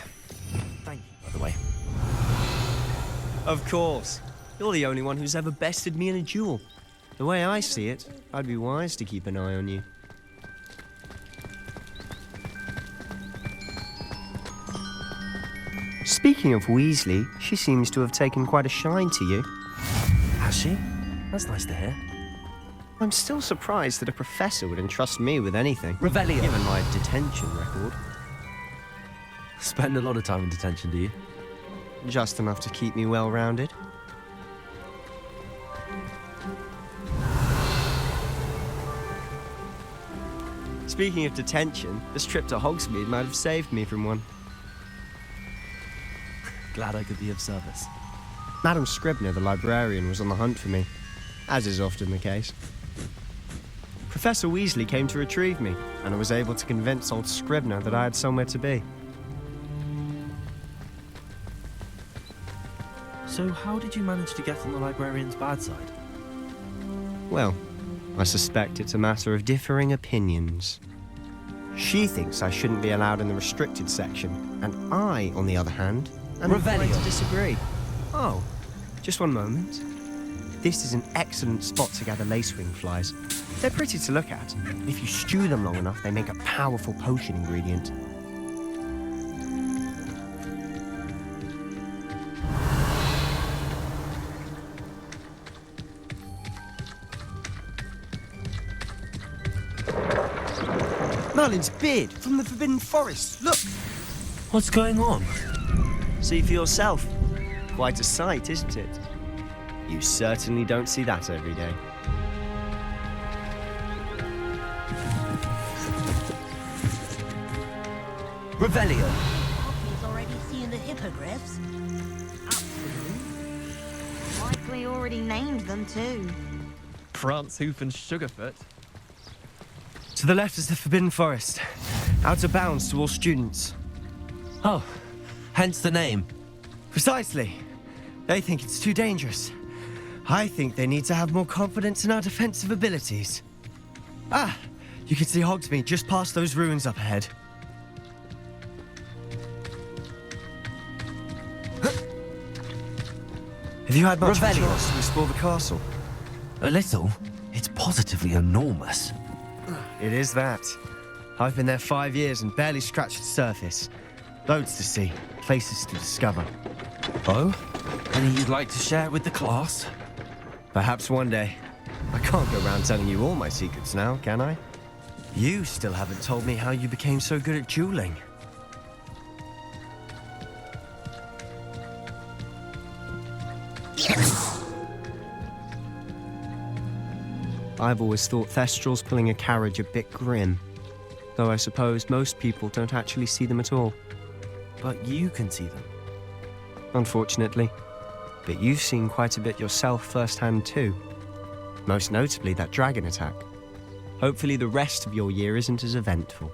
Thank you, by the way. Of course. You're the only one who's ever bested me in a duel. The way I see it, I'd be wise to keep an eye on you. Speaking of Weasley, she seems to have taken quite a shine to you. Has she? That's nice to hear. I'm still surprised that a professor would entrust me with anything. Revelio. Given my detention record. Spend a lot of time in detention, do you? Just enough to keep me well-rounded. Speaking of detention, this trip to Hogsmeade might have saved me from one. Glad I could be of service. Madam Scribner, the librarian, was on the hunt for me, as is often the case. Professor Weasley came to retrieve me, and I was able to convince old Scribner that I had somewhere to be. So how did you manage to get on the librarian's bad side? Well, I suspect it's a matter of differing opinions. She thinks I shouldn't be allowed in the restricted section, and I, on the other hand, am inclined to disagree. Oh, just one moment. This is an excellent spot to gather lacewing flies. They're pretty to look at. If you stew them long enough, they make a powerful potion ingredient. Merlin's beard from the Forbidden Forest. Look! What's going on? See for yourself. Quite a sight, isn't it? You certainly don't see that every day. Revelio. Poppy's already seeing the hippogriffs. Likely already named them too. Prance, Hoof, and Sugarfoot. To the left is the Forbidden Forest. Out of bounds to all students. Oh, hence the name. Precisely. They think it's too dangerous. I think they need to have more confidence in our defensive abilities. Ah, you can see Hogsmeade just past those ruins up ahead. Have you had much of a chance to explore the castle? A little. It's positively enormous. It is that. I've been there 5 years and barely scratched the surface. Loads to see, places to discover. Oh? Any you'd like to share with the class? Perhaps one day. I can't go around telling you all my secrets now, can I? You still haven't told me how you became so good at dueling. I've always thought Thestrals pulling a carriage a bit grim, though I suppose most people don't actually see them at all. But you can see them. Unfortunately. But you've seen quite a bit yourself firsthand too. Most notably that dragon attack. Hopefully the rest of your year isn't as eventful.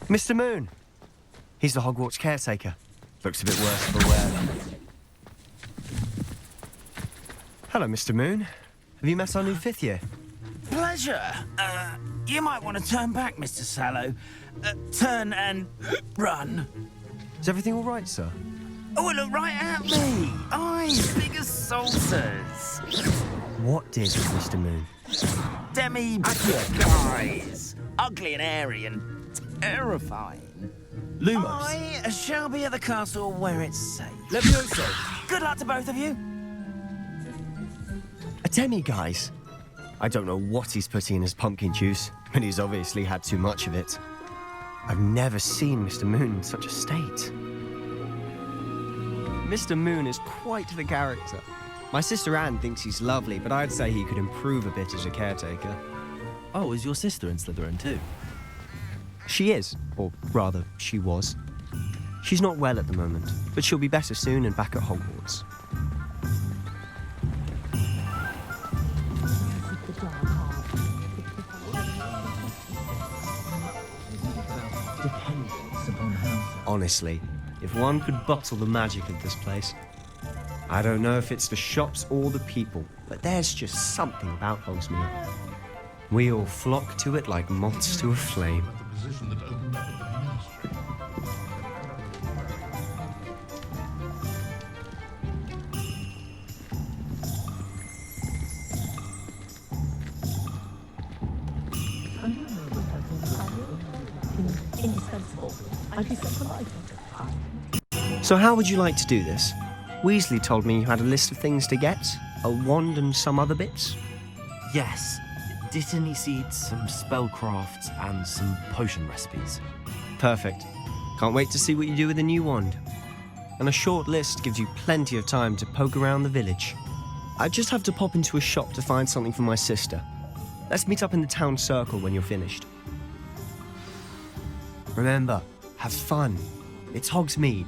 Mr. Moon! He's the Hogwarts caretaker. Looks a bit worse for wear. Hello, Mr. Moon. Have you met our new 5th year? Pleasure. You might want to turn back, Mr. Sallow. Turn and run. Is everything all right, sir? Oh, look right at me. Eyes big as saucers. What did, Mr. Moon? Guys. Ugly and airy and terrifying. Lumos. I shall be at the castle where it's safe. Levioso. Good luck to both of you. A demi, guys. I don't know what he's putting in his pumpkin juice, but he's obviously had too much of it. I've never seen Mr. Moon in such a state. Mr. Moon is quite the character. My sister Anne thinks he's lovely, but I'd say he could improve a bit as a caretaker. Oh, is your sister in Slytherin too? She is, or rather, she was. She's not well at the moment, but she'll be better soon and back at Hogwarts. Honestly, if one could bottle the magic of this place. I don't know if it's the shops or the people, but there's just something about Hogsmeade. We all flock to it like moths to a flame. So how would you like to do this? Weasley told me you had a list of things to get, a wand and some other bits. Yes. Dittany seeds, some spellcrafts, and some potion recipes. Perfect. Can't wait to see what you do with the new wand. And a short list gives you plenty of time to poke around the village. I just have to pop into a shop to find something for my sister. Let's meet up in the town circle when you're finished. Remember, have fun. It's Hogsmeade.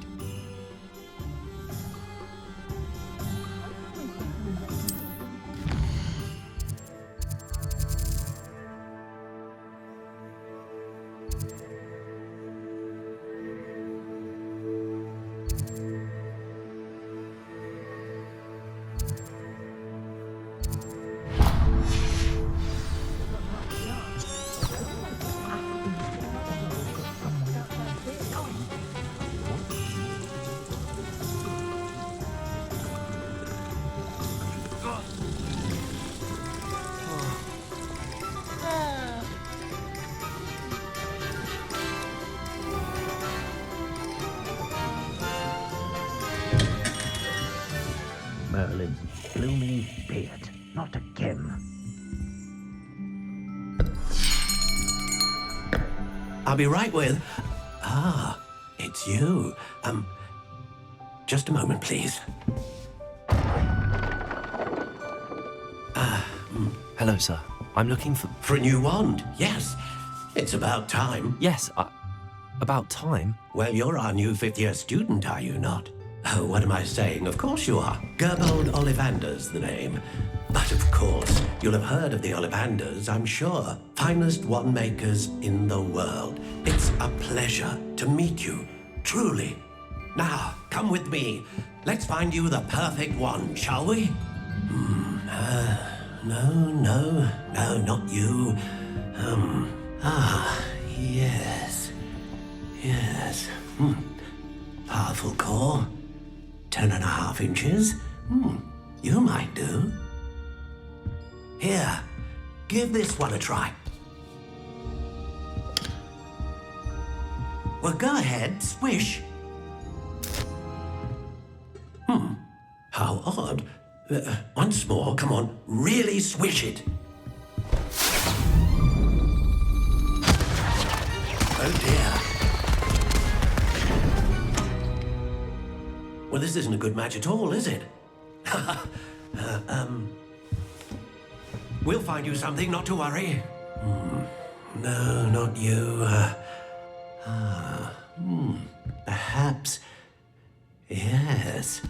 Merlin's blooming beard. Not again. I'll be right with... Ah, it's you. Just a moment, please. Hello, sir. I'm looking for... For a new wand, yes. It's about time. Yes, about time? Well, you're our new 5th year student, are you not? Oh, what am I saying? Of course you are. Gerbold Ollivander's the name. But of course, you'll have heard of the Ollivanders, I'm sure. Finest wand makers in the world. It's a pleasure to meet you, truly. Now, come with me. Let's find you the perfect wand, shall we? No, not you. Yes. Powerful core. 10.5 inches. You might do. Here, give this one a try. Well, go ahead, swish. How odd. Once more, come on, really swish it. Oh dear. Well, this isn't a good match at all, is it? We'll find you something, not to worry. No, not you. Perhaps. Yes.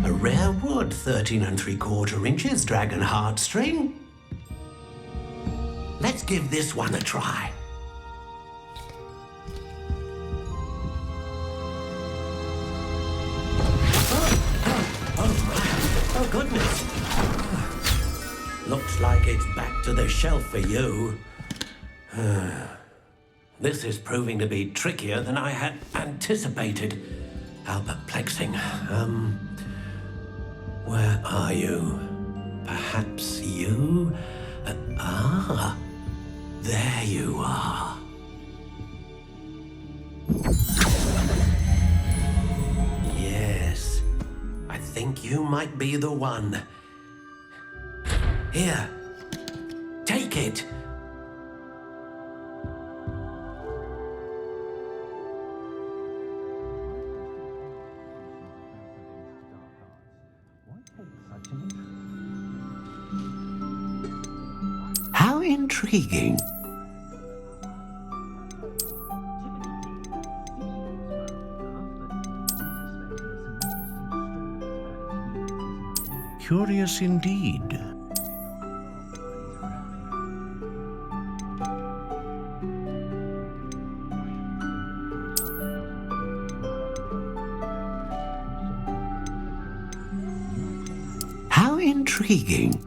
A rare wood, 13 3/4 inches, dragon heartstring. Let's give this one a try. Oh, goodness. Looks like it's back to the shelf for you. This is proving to be trickier than I had anticipated. How perplexing. Where are you? Perhaps you? There you are. Yes, I think you might be the one. Here, take it. How intriguing. Curious indeed. How intriguing.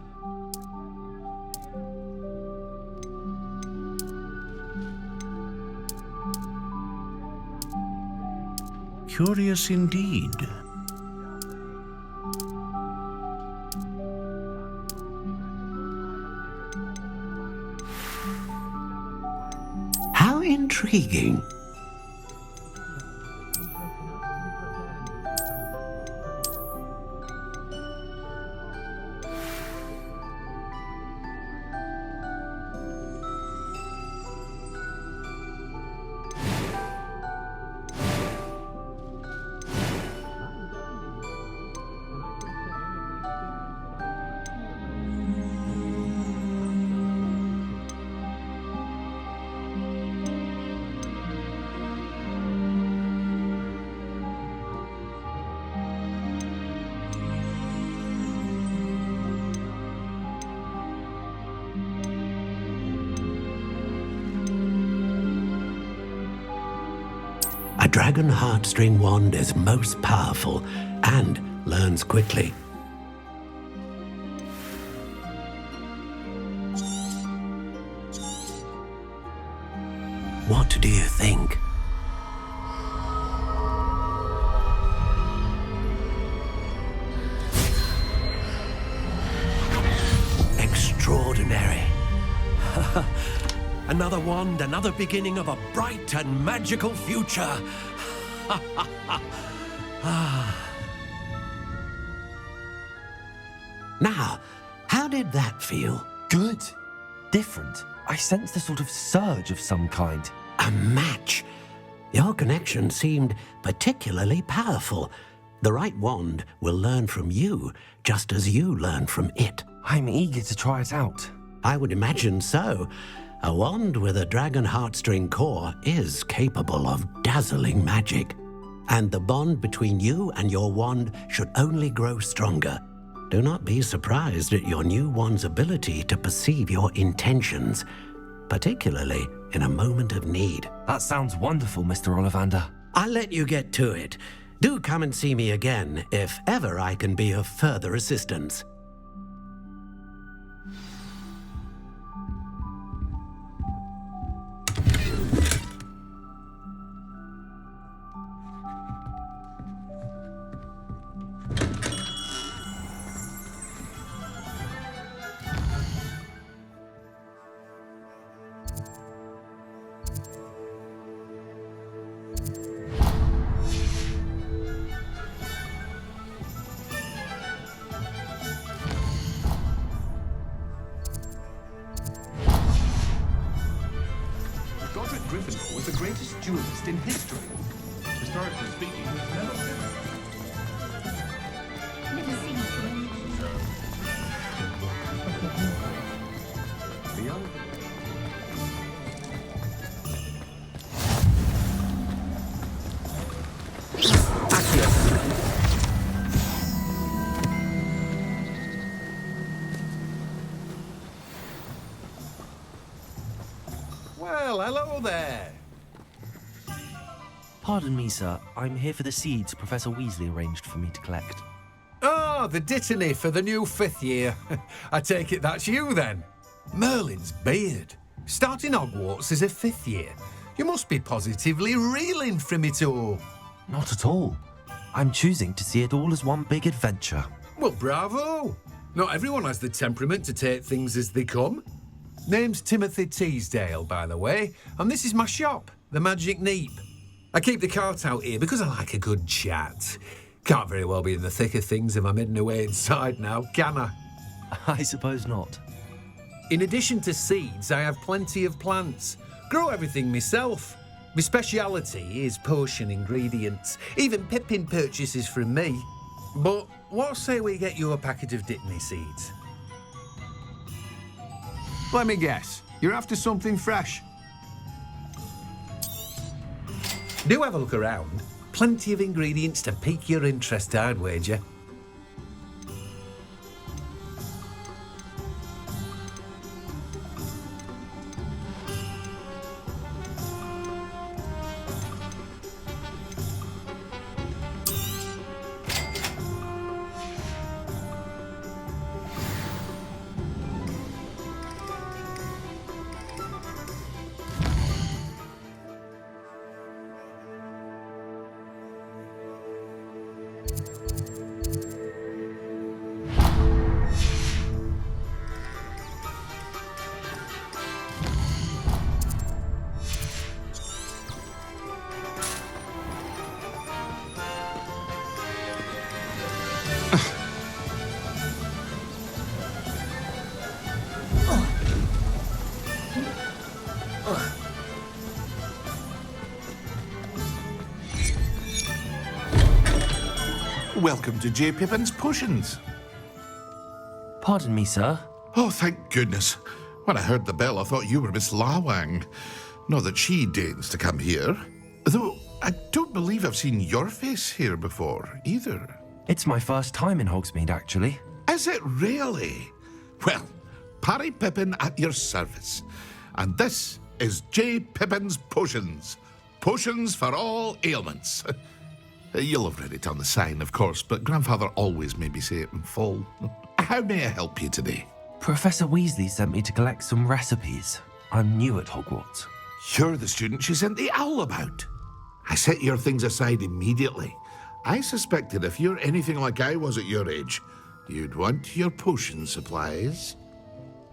Curious indeed. How intriguing. A dragon heartstring wand is most powerful and learns quickly. What do you think? Extraordinary. Another wand, another beginning of a bright and magical future. Now, how did that feel? Good. Different. I sensed a sort of surge of some kind. A match. Your connection seemed particularly powerful. The right wand will learn from you, just as you learn from it. I'm eager to try it out. I would imagine so. A wand with a dragon heartstring core is capable of dazzling magic. And the bond between you and your wand should only grow stronger. Do not be surprised at your new wand's ability to perceive your intentions, particularly in a moment of need. That sounds wonderful, Mr. Ollivander. I'll let you get to it. Do come and see me again if ever I can be of further assistance. greatest duelist in history. Historically speaking, there's never been. Never seen it. Beyond. Well, hello there. Pardon me, sir. I'm here for the seeds Professor Weasley arranged for me to collect. Oh, the dittany for the new 5th year. I take it that's you, then. Merlin's beard. Starting Hogwarts as a 5th year. You must be positively reeling from it all. Not at all. I'm choosing to see it all as one big adventure. Well, bravo. Not everyone has the temperament to take things as they come. Name's Timothy Teasdale, by the way, and this is my shop, the Magic Neep. I keep the cart out here because I like a good chat. Can't very well be in the thick of things if I'm hidden away inside now, can I? I suppose not. In addition to seeds, I have plenty of plants. Grow everything myself. My speciality is potion ingredients. Even Pippin purchases from me. But what say we get you a packet of Dittany seeds? Let me guess. You're after something fresh. Do have a look around. Plenty of ingredients to pique your interest, I'd wager. Welcome to J. Pippin's Potions. Pardon me, sir. Oh, thank goodness. When I heard the bell, I thought you were Miss Lawang. Not that she deigns to come here. Though, I don't believe I've seen your face here before, either. It's my first time in Hogsmeade, actually. Is it really? Well, Parry Pippin at your service. And this is J. Pippin's Potions. Potions for all ailments. You'll have read it on the sign, of course, but Grandfather always made me say it in full. How may I help you today? Professor Weasley sent me to collect some recipes. I'm new at Hogwarts. You're the student she sent the owl about. I set your things aside immediately. I suspected if you're anything like I was at your age, you'd want your potion supplies.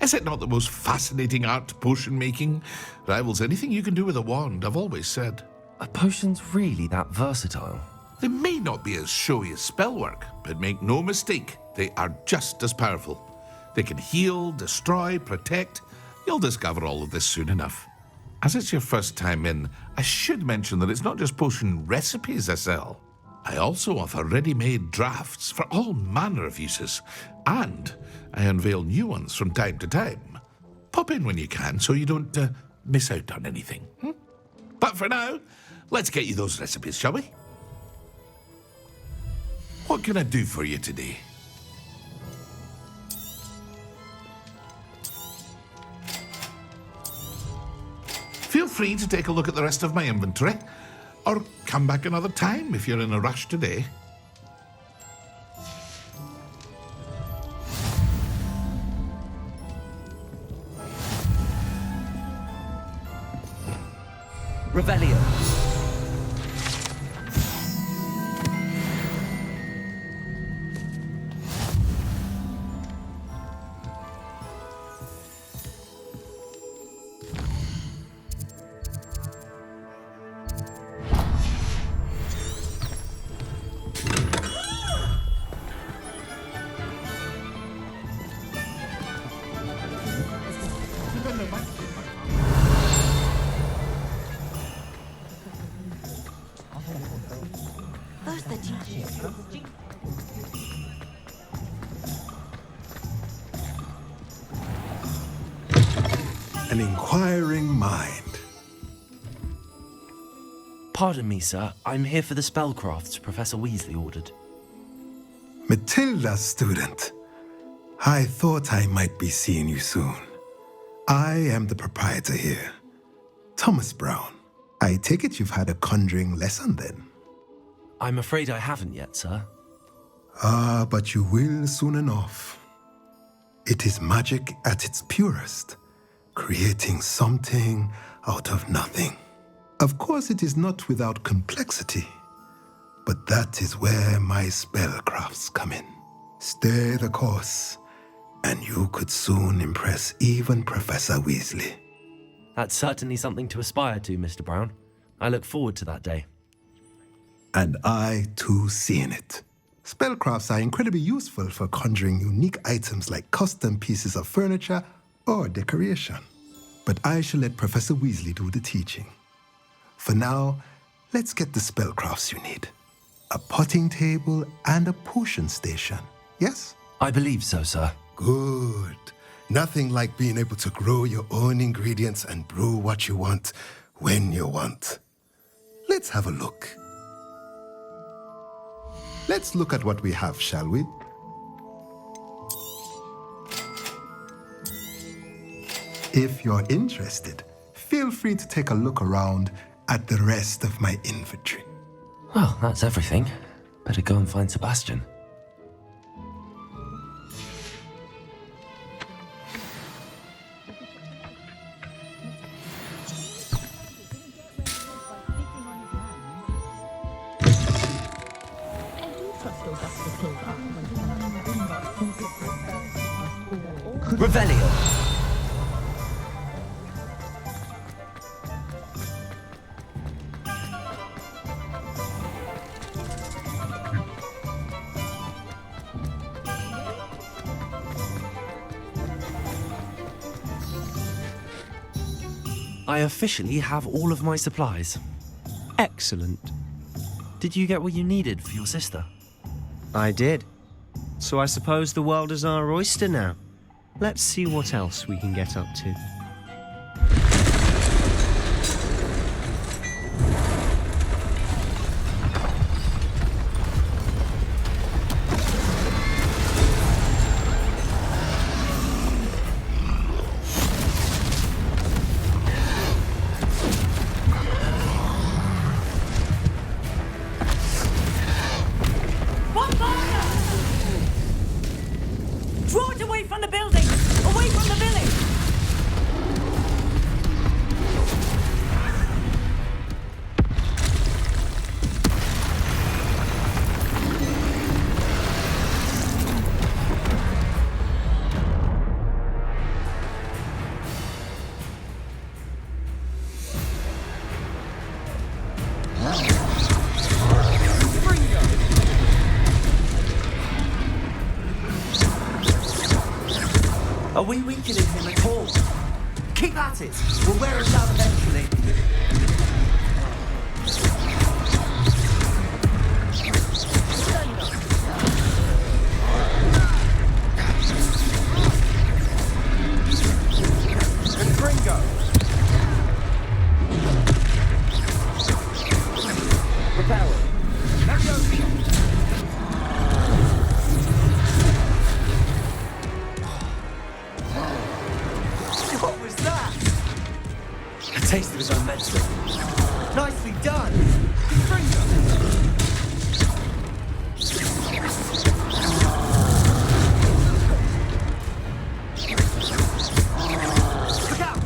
Is it not the most fascinating art, potion making? Rivals anything you can do with a wand, I've always said. Are potions really that versatile? They may not be as showy as spellwork, but make no mistake, they are just as powerful. They can heal, destroy, protect. You'll discover all of this soon enough. As it's your first time in, I should mention that it's not just potion recipes I sell. I also offer ready-made drafts for all manner of uses, and I unveil new ones from time to time. Pop in when you can so you don't miss out on anything. But for now, let's get you those recipes, shall we? What can I do for you today? Feel free to take a look at the rest of my inventory, or come back another time if you're in a rush today. Revelio. an inquiring mind. Pardon me, sir. I'm here for the spellcrafts Professor Weasley ordered. Matilda, student. I thought I might be seeing you soon. I am the proprietor here, Thomas Brown. I take it you've had a conjuring lesson then? I'm afraid I haven't yet, sir. Ah, but you will soon enough. It is magic at its purest, creating something out of nothing. Of course, it is not without complexity, but that is where my spellcrafts come in. Stay the course, and you could soon impress even Professor Weasley. That's certainly something to aspire to, Mr. Brown. I look forward to that day. And I, too, seeing it. Spellcrafts are incredibly useful for conjuring unique items like custom pieces of furniture or decoration. But I shall let Professor Weasley do the teaching. For now, let's get the spellcrafts you need. A potting table and a potion station, yes? I believe so, sir. Good. Nothing like being able to grow your own ingredients and brew what you want when you want. Let's have a look. Let's look at what we have, shall we? If you're interested, feel free to take a look around at the rest of my inventory. Well, that's everything. Better go and find Sebastian. Revelio. I officially have all of my supplies. Excellent. Did you get what you needed for your sister? I did. So I suppose the world is our oyster now. Let's see what else we can get up to. Draw it away from the building! Away from the village! Are we weakening him at all? Keep at it! We'll wear us out eventually. And Gringo! Repel. What was that? A taste of his own medicine. Nicely done! Look out!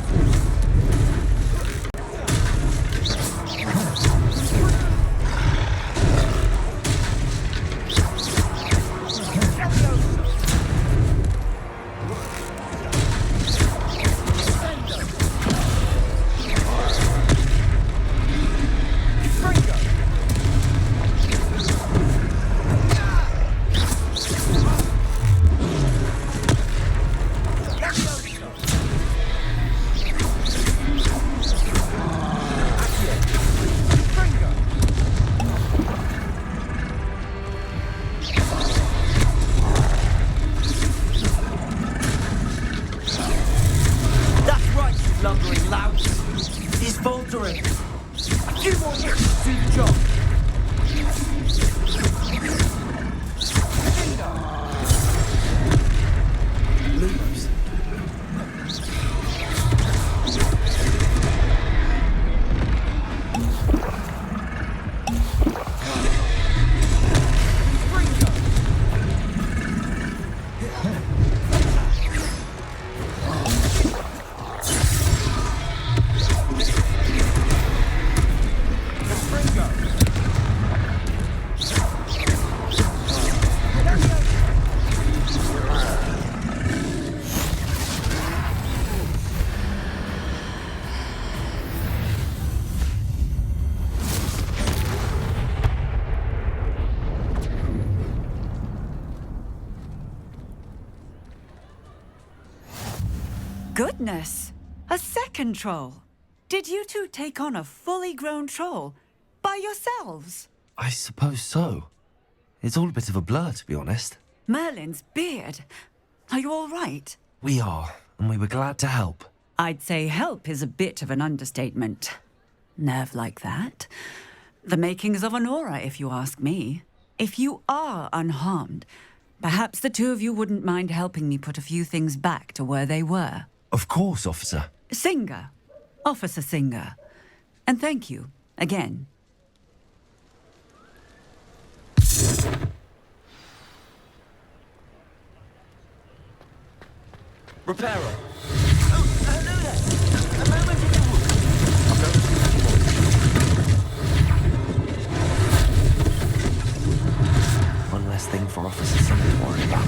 blundering lout. He's faltering. A few more hits to do the job. Lose. Goodness! A second troll! Did you two take on a fully grown troll by yourselves? I suppose so. It's all a bit of a blur, to be honest. Merlin's beard. Are you all right? We are, and we were glad to help. I'd say help is a bit of an understatement. Nerve like that. The makings of an aura, if you ask me. If you are unharmed, perhaps the two of you wouldn't mind helping me put a few things back to where they were. Of course, officer. Singer. Officer Singer. And thank you, again. Repairer. Oh, hello there. A moment if you would. I'm going to One less thing for Officer Singer to worry about.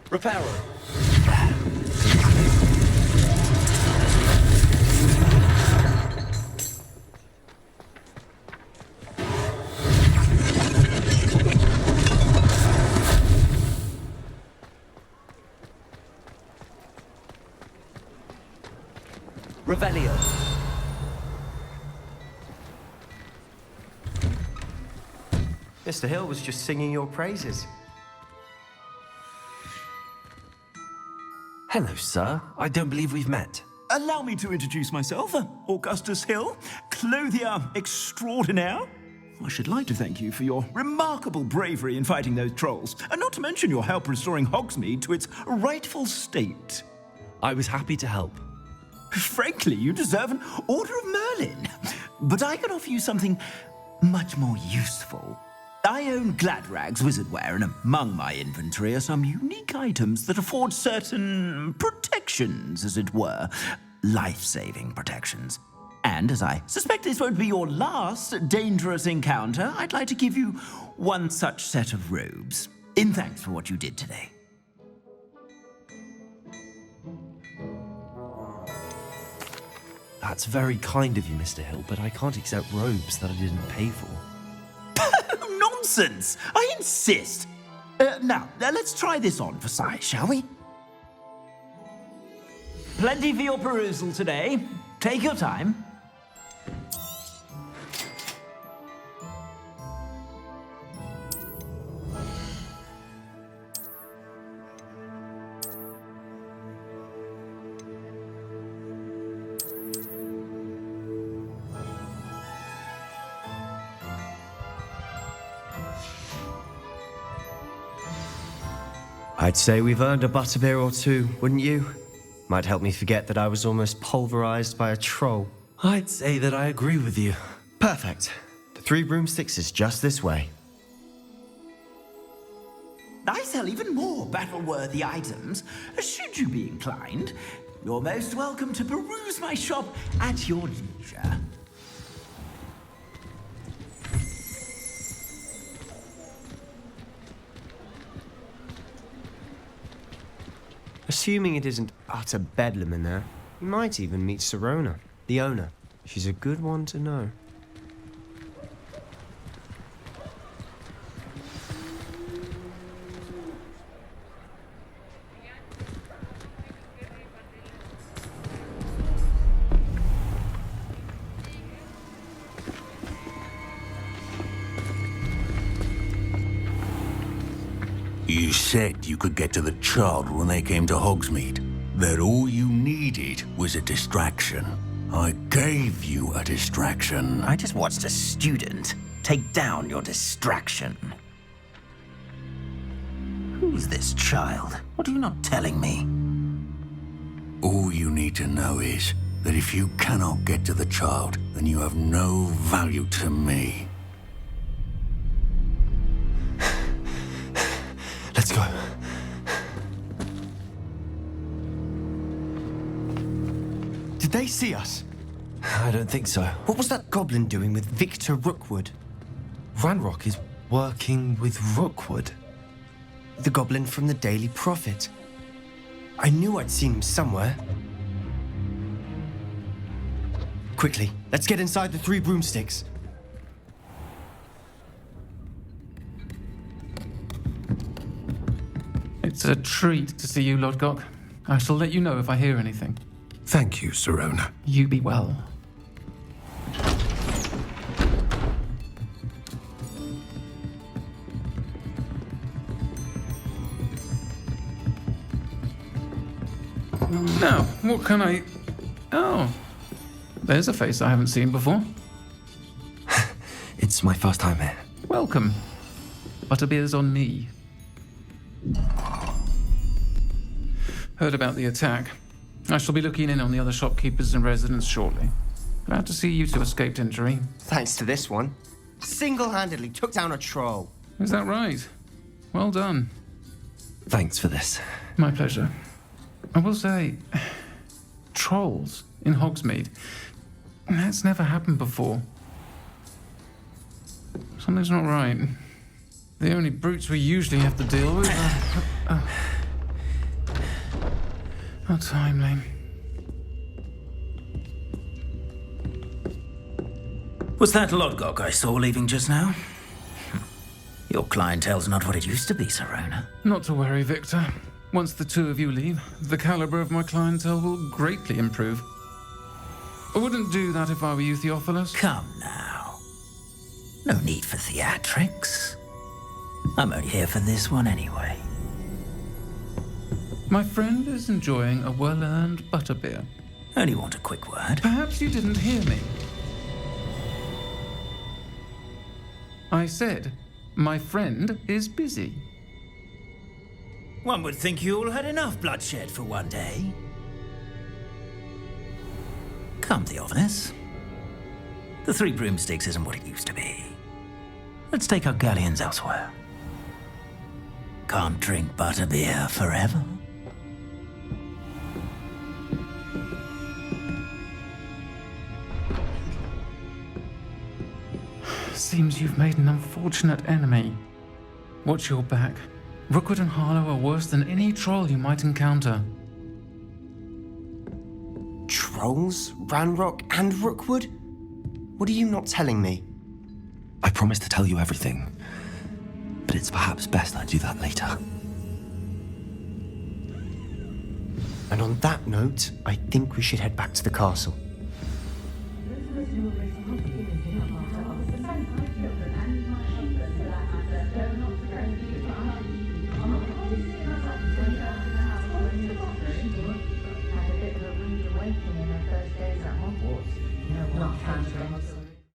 Repairer. Revelio. Mr. Hill was just singing your praises. Hello, sir. I don't believe we've met. Allow me to introduce myself, Augustus Hill, clothier extraordinaire. I should like to thank you for your remarkable bravery in fighting those trolls, and not to mention your help restoring Hogsmeade to its rightful state. I was happy to help. Frankly, you deserve an Order of Merlin. But I can offer you something much more useful. I own Gladrag's wizardware, and among my inventory are some unique items that afford certain protections, as it were. Life-saving protections. And as I suspect this won't be your last dangerous encounter, I'd like to give you one such set of robes, in thanks for what you did today. That's very kind of you, Mr. Hill, but I can't accept robes that I didn't pay for. Nonsense! I insist! Now, let's try this on for size, shall we? Plenty for your perusal today. Take your time. I'd say we've earned a butterbeer or two, wouldn't you? Might help me forget that I was almost pulverized by a troll. I'd say that I agree with you. Perfect. The 3 broomsticks is just this way. I sell even more battle-worthy items. Should you be inclined, you're most welcome to peruse my shop at your leisure. Assuming it isn't utter bedlam in there, you might even meet Serona, the owner. She's a good one to know. You said you could get to the child when they came to Hogsmeade. That all you needed was a distraction. I gave you a distraction. I just watched a student take down your distraction. Who's this child? What are you not telling me? All you need to know is that if you cannot get to the child, then you have no value to me. Let's go. Did they see us? I don't think so. What was that goblin doing with Victor Rookwood? Ranrock is working with Rookwood. The goblin from the Daily Prophet. I knew I'd seen him somewhere. Quickly, let's get inside the 3 broomsticks. It's a treat to see you, Lodgok. I shall let you know if I hear anything. Thank you, Sirona. You be well. Now, what can I... Oh, there's a face I haven't seen before. It's my first time here. Welcome. Butterbeer's on me. Heard about the attack. I shall be looking in on the other shopkeepers and residents shortly. Glad to see you two escaped injury. Thanks to this one. Single-handedly took down a troll. Is that right? Well done. Thanks for this. My pleasure. I will say, trolls in Hogsmeade. That's never happened before. Something's not right. The only brutes we usually have to deal with are... How timely. Was that Lodgok I saw leaving just now? Your clientele's not what it used to be, Sirona. Not to worry, Victor. Once the 2 of you leave, the caliber of my clientele will greatly improve. I wouldn't do that if I were you, Theophilus. Come now. No need for theatrics. I'm only here for this one anyway. My friend is enjoying a well-earned butterbeer. Only want a quick word. Perhaps you didn't hear me. I said, my friend is busy. One would think you all had enough bloodshed for one day. Come, Theophilus. The 3 broomsticks isn't what it used to be. Let's take our galleons elsewhere. Can't drink butterbeer forever. Seems you've made an unfortunate enemy. Watch your back. Rookwood and Harlow are worse than any troll you might encounter. Trolls? Ranrock and Rookwood? What are you not telling me? I promised to tell you everything, but it's perhaps best I do that later. And on that note, I think we should head back to the castle.